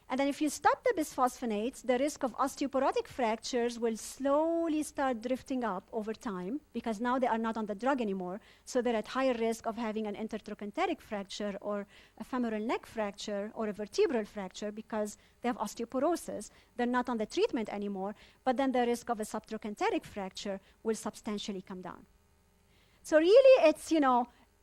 And then if you stop the bisphosphonates, the risk of osteoporotic fractures will slowly start drifting up over time, because now they are not on the drug anymore, so they're at higher risk of having an intertrochanteric fracture or a femoral neck fracture or a vertebral fracture because they have osteoporosis. They're not on the treatment anymore, but then the risk of a subtrochanteric fracture will substantially come down. So really it's,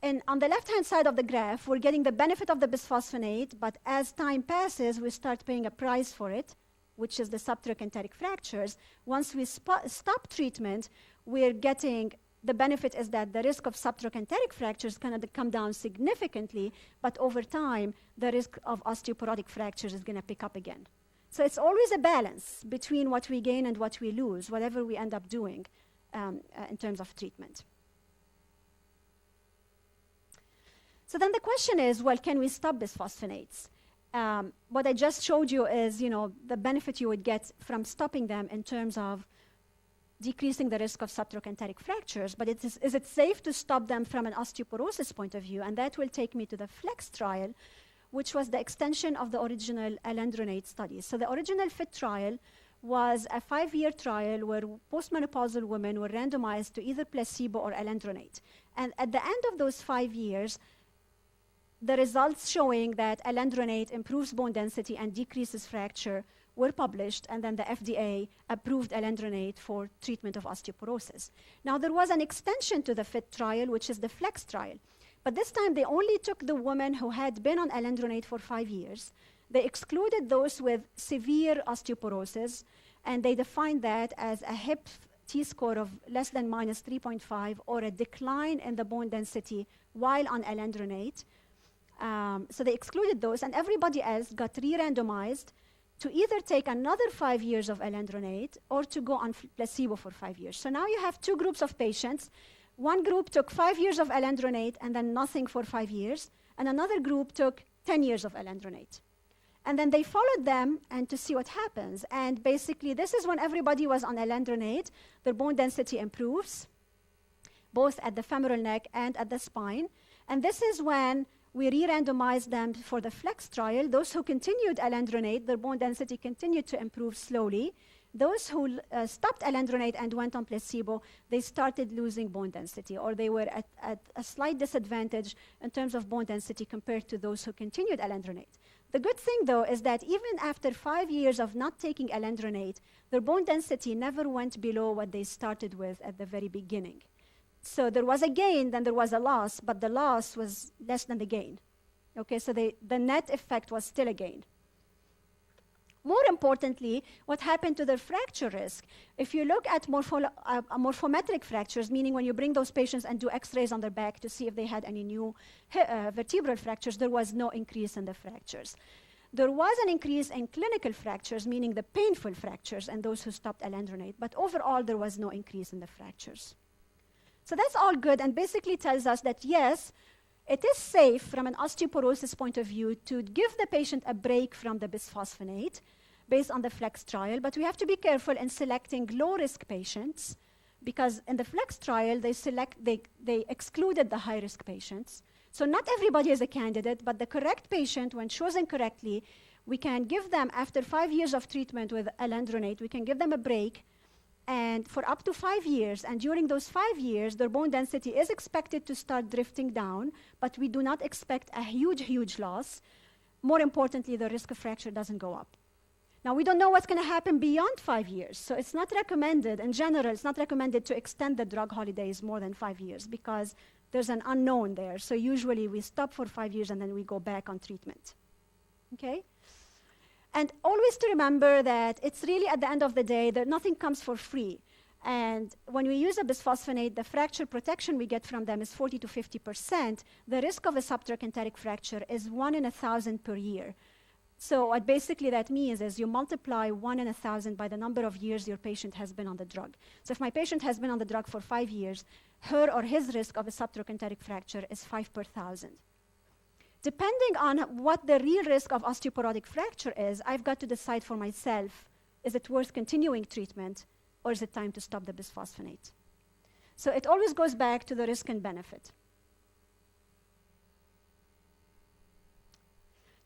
and on the left-hand side of the graph, we're getting the benefit of the bisphosphonate, but as time passes, we start paying a price for it, which is the subtrochanteric fractures. Once we stop treatment, we're getting the benefit is that the risk of subtrochanteric fractures can come down significantly, but over time, the risk of osteoporotic fractures is going to pick up again. So it's always a balance between what we gain and what we lose, whatever we end up doing in terms of treatment. So then the question is, well, can we stop bisphosphonates? What I just showed you is, the benefit you would get from stopping them in terms of decreasing the risk of subtrochanteric fractures, but is it safe to stop them from an osteoporosis point of view? And that will take me to the FLEX trial, which was the extension of the original alendronate studies. So the original FIT trial was a 5-year trial where postmenopausal women were randomized to either placebo or alendronate. And at the end of those 5 years, the results showing that alendronate improves bone density and decreases fracture were published, and then the FDA approved alendronate for treatment of osteoporosis. Now, there was an extension to the FIT trial, which is the FLEX trial. But this time, they only took the women who had been on alendronate for 5 years. They excluded those with severe osteoporosis, and they defined that as a hip T-score of less than minus 3.5 or a decline in the bone density while on alendronate. So they excluded those, and everybody else got re-randomized to either take another 5 years of alendronate or to go on placebo for 5 years. So now you have 2 groups of patients. One group took 5 years of alendronate and then nothing for 5 years, and another group took 10 years of alendronate. And then they followed them and to see what happens. And basically, this is when everybody was on alendronate. Their bone density improves, both at the femoral neck and at the spine. And this is when we re-randomized them for the FLEX trial. Those who continued alendronate, their bone density continued to improve slowly. Those who stopped alendronate and went on placebo, they started losing bone density, or they were at a slight disadvantage in terms of bone density compared to those who continued alendronate. The good thing, though, is that even after 5 years of not taking alendronate, their bone density never went below what they started with at the very beginning. So there was a gain, then there was a loss, but the loss was less than the gain. Okay, so the net effect was still a gain. More importantly, what happened to their fracture risk? If you look at morphometric fractures, meaning when you bring those patients and do x-rays on their back to see if they had any new vertebral fractures, there was no increase in the fractures. There was an increase in clinical fractures, meaning the painful fractures and those who stopped alendronate, but overall there was no increase in the fractures. So that's all good, and basically tells us that yes, it is safe from an osteoporosis point of view to give the patient a break from the bisphosphonate based on the FLEX trial, but we have to be careful in selecting low-risk patients, because in the FLEX trial, they excluded the high-risk patients. So not everybody is a candidate, but the correct patient, when chosen correctly, we can give them, after 5 years of treatment with alendronate, we can give them a break, and for up to 5 years, and during those 5 years, their bone density is expected to start drifting down, but we do not expect a huge loss. More importantly, the risk of fracture doesn't go up. Now, we don't know what's going to happen beyond 5 years, so it's not recommended, in general, it's not recommended to extend the drug holidays more than 5 years, because there's an unknown there. So usually we stop for 5 years and then we go back on treatment. Okay? And always to remember that it's really, at the end of the day, that nothing comes for free. And when we use a bisphosphonate, the fracture protection we get from them is 40 to 50%. The risk of a subtrochanteric fracture is 1 in 1,000 per year. So what basically that means is you multiply 1 in 1,000 by the number of years your patient has been on the drug. So if my patient has been on the drug for 5 years, her or his risk of a subtrochanteric fracture is 5 per 1,000. Depending on what the real risk of osteoporotic fracture is, I've got to decide for myself, is it worth continuing treatment, or is it time to stop the bisphosphonate? So it always goes back to the risk and benefit.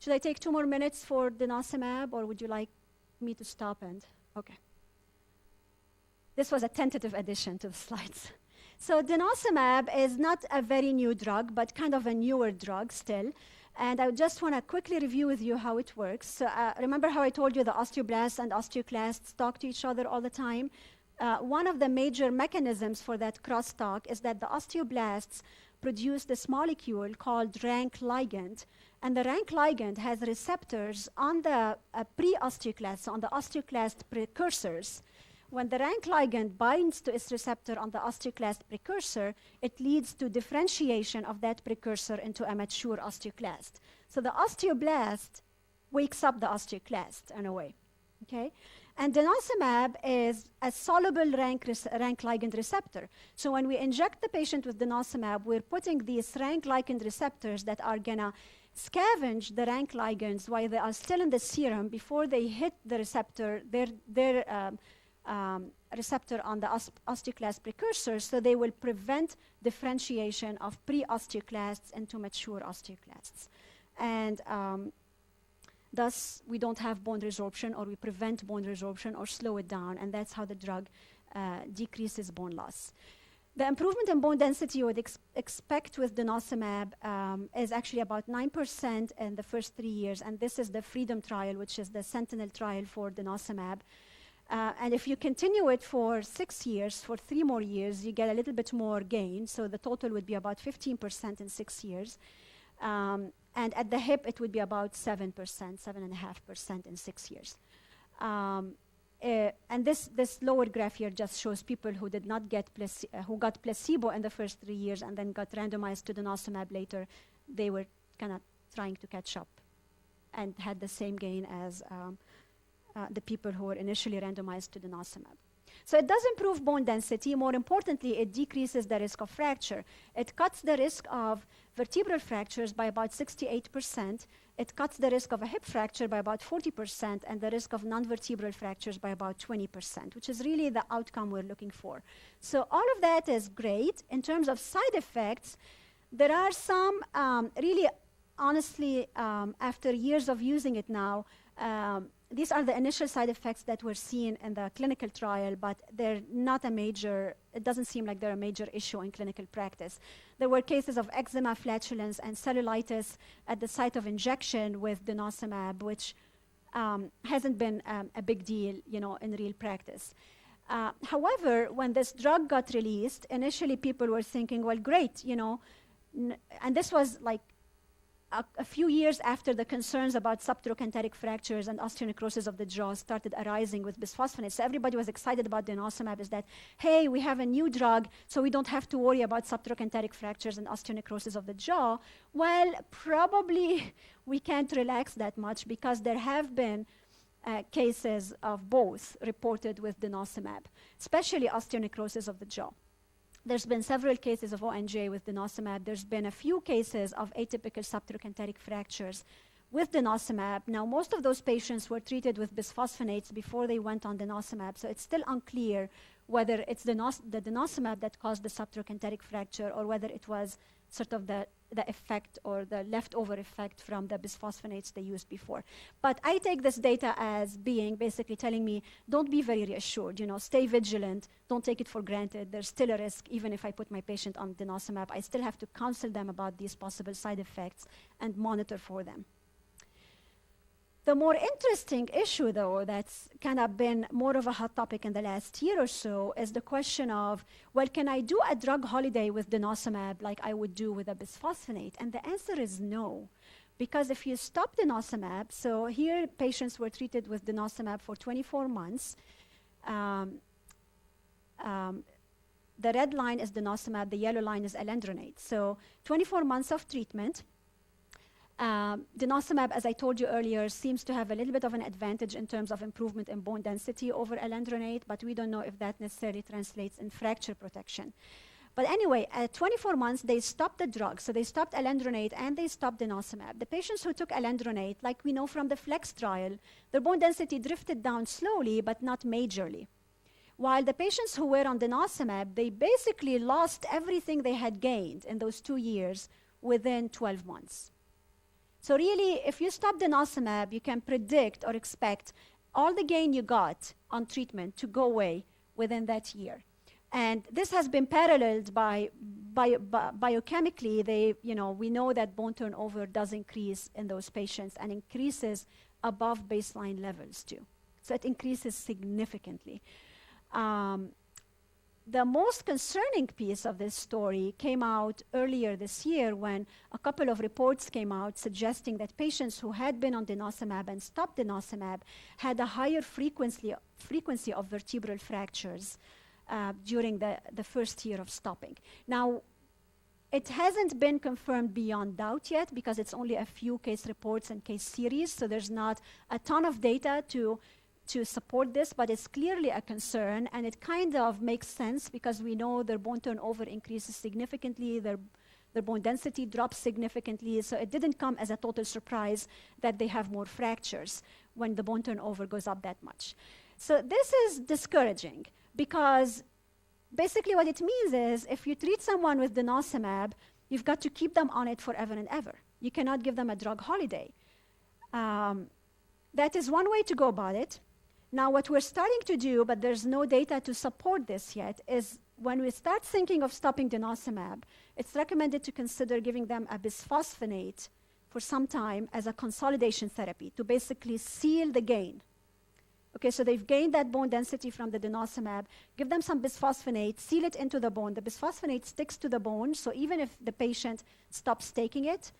Should I take 2 more minutes for Denosumab, or would you like me to stop and, okay. This was a tentative addition to the slides. So Denosumab is not a very new drug, but kind of a newer drug still. And I just want to quickly review with you how it works. So remember how I told you the osteoblasts and osteoclasts talk to each other all the time? One of the major mechanisms for that crosstalk is that the osteoblasts produce this molecule called rank ligand. And the rank ligand has receptors on the pre-osteoclasts, on the osteoclast precursors, when the rank ligand binds to its receptor on the osteoclast precursor, it leads to differentiation of that precursor into a mature osteoclast. So the osteoblast wakes up the osteoclast in a way, okay? And denosumab is a soluble rank ligand receptor. So when we inject the patient with denosumab, we're putting these rank ligand receptors that are gonna scavenge the rank ligands while they are still in the serum before they hit the receptor, their receptor on the osteoclast precursor, so they will prevent differentiation of pre-osteoclasts into mature osteoclasts. And thus, we don't have bone resorption, or we prevent bone resorption or slow it down, and that's how the drug decreases bone loss. The improvement in bone density you would expect with denosumab is actually about 9% in the first 3 years, and this is the FREEDOM trial, which is the sentinel trial for denosumab. And if you continue it for 6 years, for 3 more years, you get a little bit more gain, so the total would be about 15% in 6 years. And at the hip, it would be about 7%, 7.5% in 6 years. And this lower graph here just shows people who did not get who got placebo in the first 3 years and then got randomized to denosumab later. They were kind of trying to catch up and had the same gain as the people who were initially randomized to denosumab. So it does improve bone density. More importantly, it decreases the risk of fracture. It cuts the risk of vertebral fractures by about 68%. It cuts the risk of a hip fracture by about 40%, and the risk of non-vertebral fractures by about 20%, which is really the outcome we're looking for. So all of that is great. In terms of side effects, there are some really, honestly, after years of using it now, these are the initial side effects that were seen in the clinical trial, but they're not a major, it doesn't seem like they're a major issue in clinical practice. There were cases of eczema, flatulence, and cellulitis at the site of injection with denosumab, which hasn't been a big deal, in real practice. However, when this drug got released, initially people were thinking, well, great, and this was like a few years after the concerns about subtrochanteric fractures and osteonecrosis of the jaw started arising with bisphosphonates. So everybody was excited about denosumab, is that, hey, we have a new drug, so we don't have to worry about subtrochanteric fractures and osteonecrosis of the jaw. Well, probably we can't relax that much, because there have been cases of both reported with denosumab, especially osteonecrosis of the jaw. There's been several cases of ONJ with denosumab. There's been a few cases of atypical subtrochanteric fractures with denosumab. Now, most of those patients were treated with bisphosphonates before they went on denosumab, so it's still unclear whether it's the denosumab that caused the subtrochanteric fracture, or whether it was sort of the effect or the leftover effect from the bisphosphonates they used before. But I take this data as being basically telling me, don't be very reassured, stay vigilant, don't take it for granted. There's still a risk. Even if I put my patient on denosumab, I still have to counsel them about these possible side effects and monitor for them. The more interesting issue, though, that's kind of been more of a hot topic in the last year or so, is the question of, well, can I do a drug holiday with denosumab like I would do with a bisphosphonate? And the answer is no. Because if you stop denosumab, so here patients were treated with denosumab for 24 months. The red line is denosumab, the yellow line is alendronate. So 24 months of treatment. Denosumab, as I told you earlier, seems to have a little bit of an advantage in terms of improvement in bone density over alendronate, but we don't know if that necessarily translates in fracture protection. But anyway, at 24 months, they stopped the drug. So they stopped alendronate and they stopped denosumab. The patients who took alendronate, like we know from the FLEX trial, their bone density drifted down slowly, but not majorly. While the patients who were on denosumab, they basically lost everything they had gained in those 2 years within 12 months. So really, if you stop denosumab, you can predict or expect all the gain you got on treatment to go away within that year. And this has been paralleled by biochemically. We know that bone turnover does increase in those patients and increases above baseline levels too. So it increases significantly. The most concerning piece of this story came out earlier this year when a couple of reports came out suggesting that patients who had been on Denosumab and stopped Denosumab had a higher frequency of vertebral fractures during the first year of stopping. Now, it hasn't been confirmed beyond doubt yet because it's only a few case reports and case series, so there's not a ton of data to support this, but it's clearly a concern, and it kind of makes sense because we know their bone turnover increases significantly, their bone density drops significantly, so it didn't come as a total surprise that they have more fractures when the bone turnover goes up that much. So this is discouraging because basically what it means is if you treat someone with Denosumab, you've got to keep them on it forever and ever. You cannot give them a drug holiday. That is one way to go about it. Now, what we're starting to do, but there's no data to support this yet, is when we start thinking of stopping Denosumab, it's recommended to consider giving them a bisphosphonate for some time as a consolidation therapy to basically seal the gain. Okay, so they've gained that bone density from the Denosumab, give them some bisphosphonate, seal it into the bone. The bisphosphonate sticks to the bone, so even if the patient stops taking it,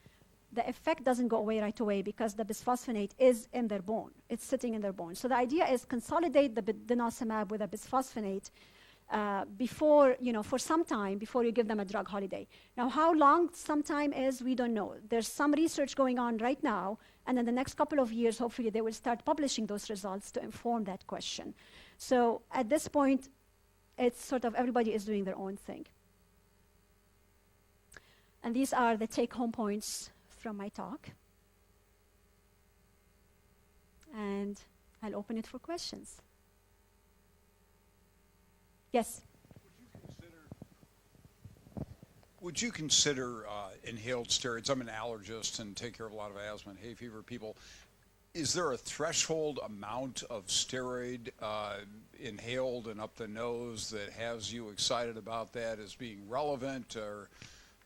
the effect doesn't go away right away because the bisphosphonate is in their bone. It's sitting in their bone. So the idea is consolidate the Denosumab with a bisphosphonate before, for some time before you give them a drug holiday. Now, how long some time is, we don't know. There's some research going on right now, and in the next couple of years, hopefully, they will start publishing those results to inform that question. So at this point, it's sort of everybody is doing their own thing. And these are the take-home points from my talk. And I'll open it for questions. Yes? Would you consider inhaled steroids? I'm an allergist and take care of a lot of asthma and hay fever people. Is there a threshold amount of steroid inhaled and up the nose that has you excited about that as being relevant? Or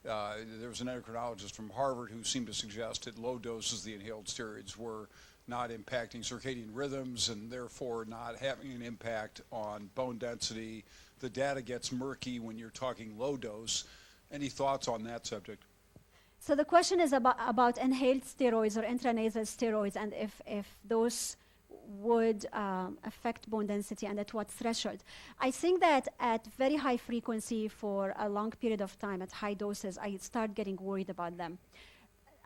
there was an endocrinologist from Harvard who seemed to suggest at low doses the inhaled steroids were not impacting circadian rhythms and therefore not having an impact on bone density. The data gets murky when you're talking low dose. Any thoughts on that subject? So the question is about inhaled steroids or intranasal steroids and if those would affect bone density and at what threshold. I think that at very high frequency for a long period of time at high doses, I start getting worried about them.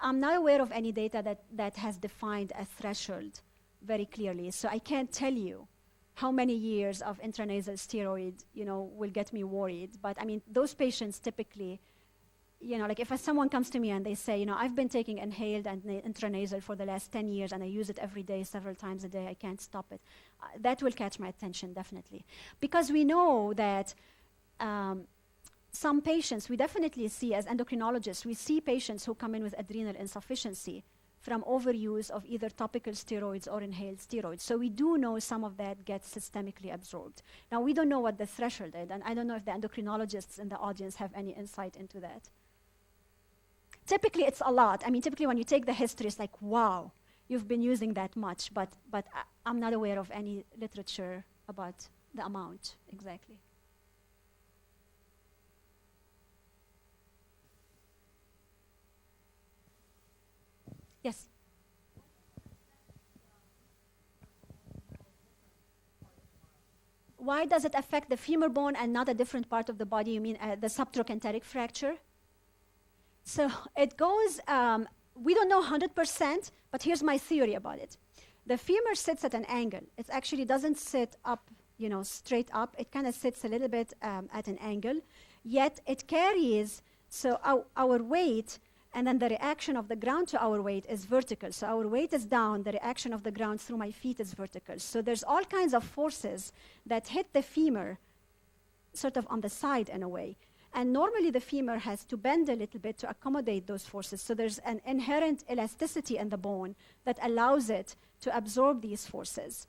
I'm not aware of any data that has defined a threshold very clearly, so I can't tell you how many years of intranasal steroid, will get me worried. But I mean, those patients typically, like if someone comes to me and they say, I've been taking inhaled and intranasal for the last 10 years and I use it every day, several times a day, I can't stop it. That will catch my attention, definitely. Because we know that some patients, we definitely see, as endocrinologists, we see patients who come in with adrenal insufficiency from overuse of either topical steroids or inhaled steroids. So we do know some of that gets systemically absorbed. Now, we don't know what the threshold is, and I don't know if the endocrinologists in the audience have any insight into that. Typically, it's a lot. I mean, typically when you take the history, it's like, wow, you've been using that much, but I'm not aware of any literature about the amount exactly. Yes? Why does it affect the femur bone and not a different part of the body? You mean the subtrochanteric fracture? So it goes, we don't know 100%, but here's my theory about it. The femur sits at an angle. It actually doesn't sit up, straight up. It kind of sits a little bit at an angle, yet it carries, so our weight and then the reaction of the ground to our weight is vertical. So our weight is down, the reaction of the ground through my feet is vertical. So there's all kinds of forces that hit the femur sort of on the side in a way. And normally the femur has to bend a little bit to accommodate those forces. So there's an inherent elasticity in the bone that allows it to absorb these forces.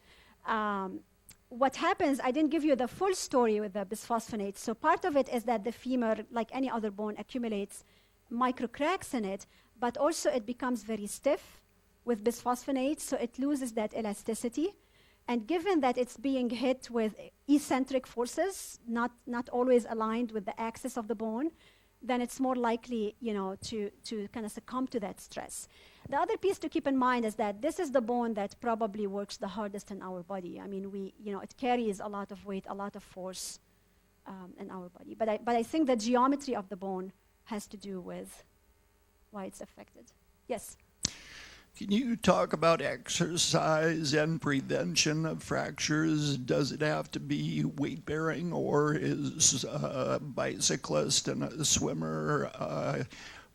What happens, I didn't give you the full story with the bisphosphonates. So part of it is that the femur, like any other bone, accumulates micro cracks in it, but also it becomes very stiff with bisphosphonates, so it loses that elasticity. And given that it's being hit with eccentric forces, not always aligned with the axis of the bone, then it's more likely, to kind of succumb to that stress. The other piece to keep in mind is that this is the bone that probably works the hardest in our body. I mean, it carries a lot of weight, a lot of force in our body. But I think the geometry of the bone has to do with why it's affected. Yes? Can you talk about exercise and prevention of fractures? Does it have to be weight-bearing, or is a bicyclist and a swimmer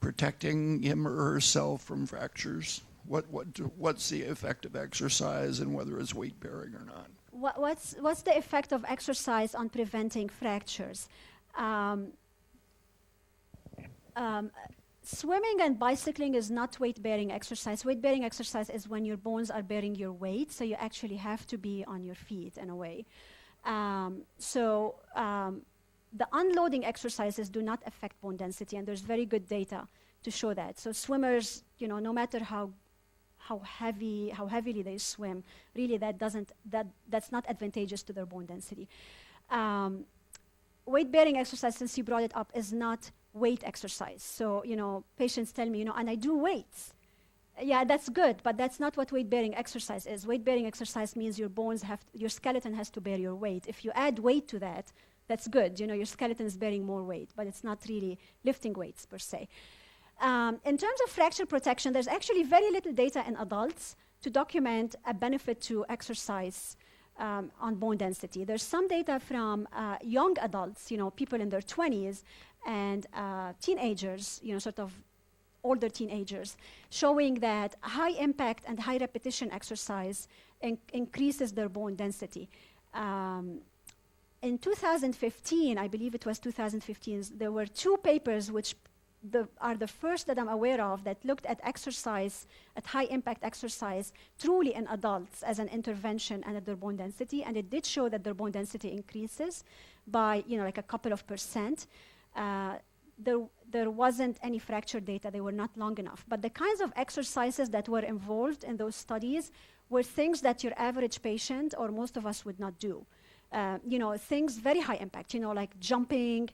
protecting him or herself from fractures? What's the effect of exercise and whether it's weight-bearing or not? What's the effect of exercise on preventing fractures? Swimming and bicycling is not weight-bearing exercise. Weight-bearing exercise is when your bones are bearing your weight, so you actually have to be on your feet in a way. The unloading exercises do not affect bone density, and there's very good data to show that. So swimmers, no matter how heavily they swim, really that's not advantageous to their bone density. Weight-bearing exercise, since you brought it up, is not weight exercise. So, patients tell me, and I do weights. Yeah, that's good, but that's not what weight-bearing exercise is. Weight-bearing exercise means your skeleton has to bear your weight. If you add weight to that, that's good. Your skeleton is bearing more weight, but it's not really lifting weights per se. In terms of fracture protection, there's actually very little data in adults to document a benefit to exercise on bone density. There's some data from young adults, people in their 20s, and teenagers, sort of older teenagers, showing that high impact and high repetition exercise increases their bone density. In 2015, I believe it was 2015, there were 2 papers which are the first that I'm aware of that looked at exercise, at high impact exercise, truly in adults as an intervention and at their bone density, and it did show that their bone density increases by, like a couple of %. There wasn't any fracture data, they were not long enough. But the kinds of exercises that were involved in those studies were things that your average patient or most of us would not do. Things very high impact, like jumping,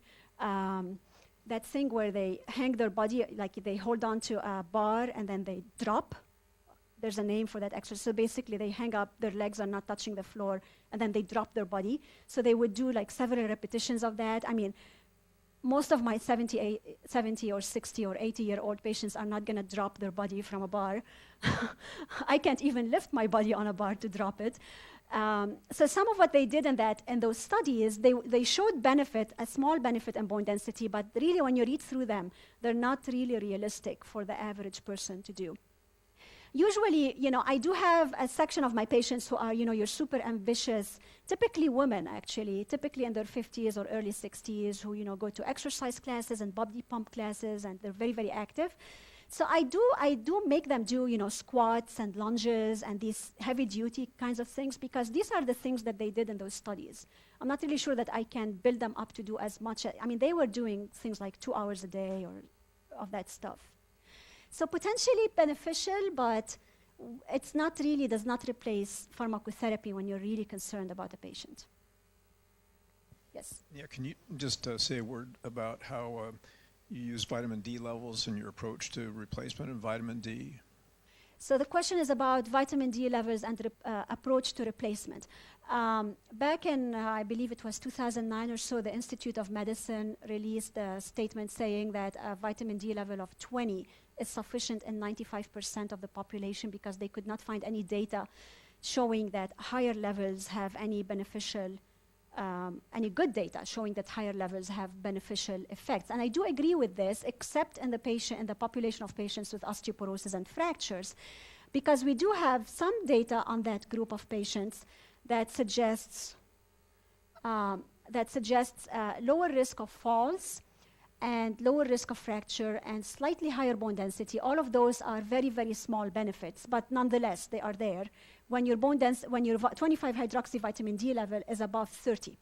that thing where they hang their body, like they hold on to a bar and then they drop. There's a name for that exercise. So basically they hang up, their legs are not touching the floor, and then they drop their body. So they would do like several repetitions of that. I mean, most of my 70 or 60 or 80-year-old patients are not going to drop their body from a bar. I can't even lift my body on a bar to drop it. So some of what they did in those studies, they showed benefit, a small benefit in bone density, but really when you read through them, they're not really realistic for the average person to do. Usually, I do have a section of my patients who are, you're super ambitious, typically women actually, typically in their 50s or early 60s who, go to exercise classes and body pump classes, and they're very, very active. So I do make them do, squats and lunges and these heavy duty kinds of things because these are the things that they did in those studies. I'm not really sure that I can build them up to do as much. They were doing things like 2 hours a day or of that stuff. So potentially beneficial, but it's not really, does not replace pharmacotherapy when you're really concerned about a patient. Yes? Yeah, can you just say a word about how you use vitamin D levels in your approach to replacement of vitamin D? So the question is about vitamin D levels and approach to replacement. Back in, I believe it was 2009 or so, the Institute of Medicine released a statement saying that a vitamin D level of 20 is sufficient in 95% of the population because they could not find any data showing that higher levels have any beneficial, any good data showing that higher levels have beneficial effects. And I do agree with this, except in the population of patients with osteoporosis and fractures, because we do have some data on that group of patients that suggests lower risk of falls and lower risk of fracture and slightly higher bone density. All of those are very, very small benefits, but nonetheless, they are there when your 25-hydroxyvitamin D level is above 30.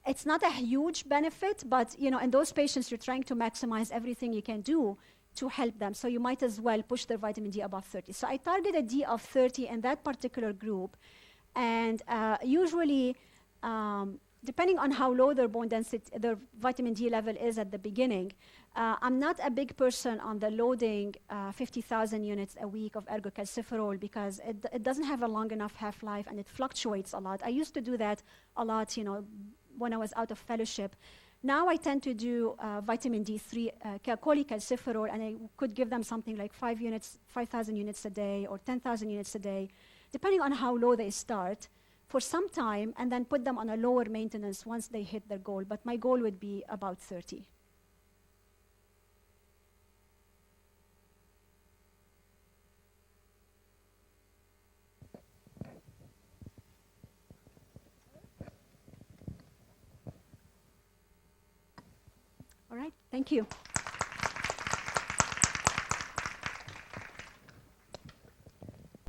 It's not a huge benefit, but in those patients, you're trying to maximize everything you can do to help them. So you might as well push their vitamin D above 30. So I target a D of 30 in that particular group And usually, depending on how low their bone density, their vitamin D level is at the beginning, I'm not a big person on the loading 50,000 units a week of ergocalciferol because it doesn't have a long enough half-life and it fluctuates a lot. I used to do that a lot, when I was out of fellowship. Now I tend to do vitamin D3, cholecalciferol, and I could give them something like 5,000 units a day or 10,000 units a day, depending on how low they start, for some time, and then put them on a lower maintenance once they hit their goal. But my goal would be about 30. All right, thank you.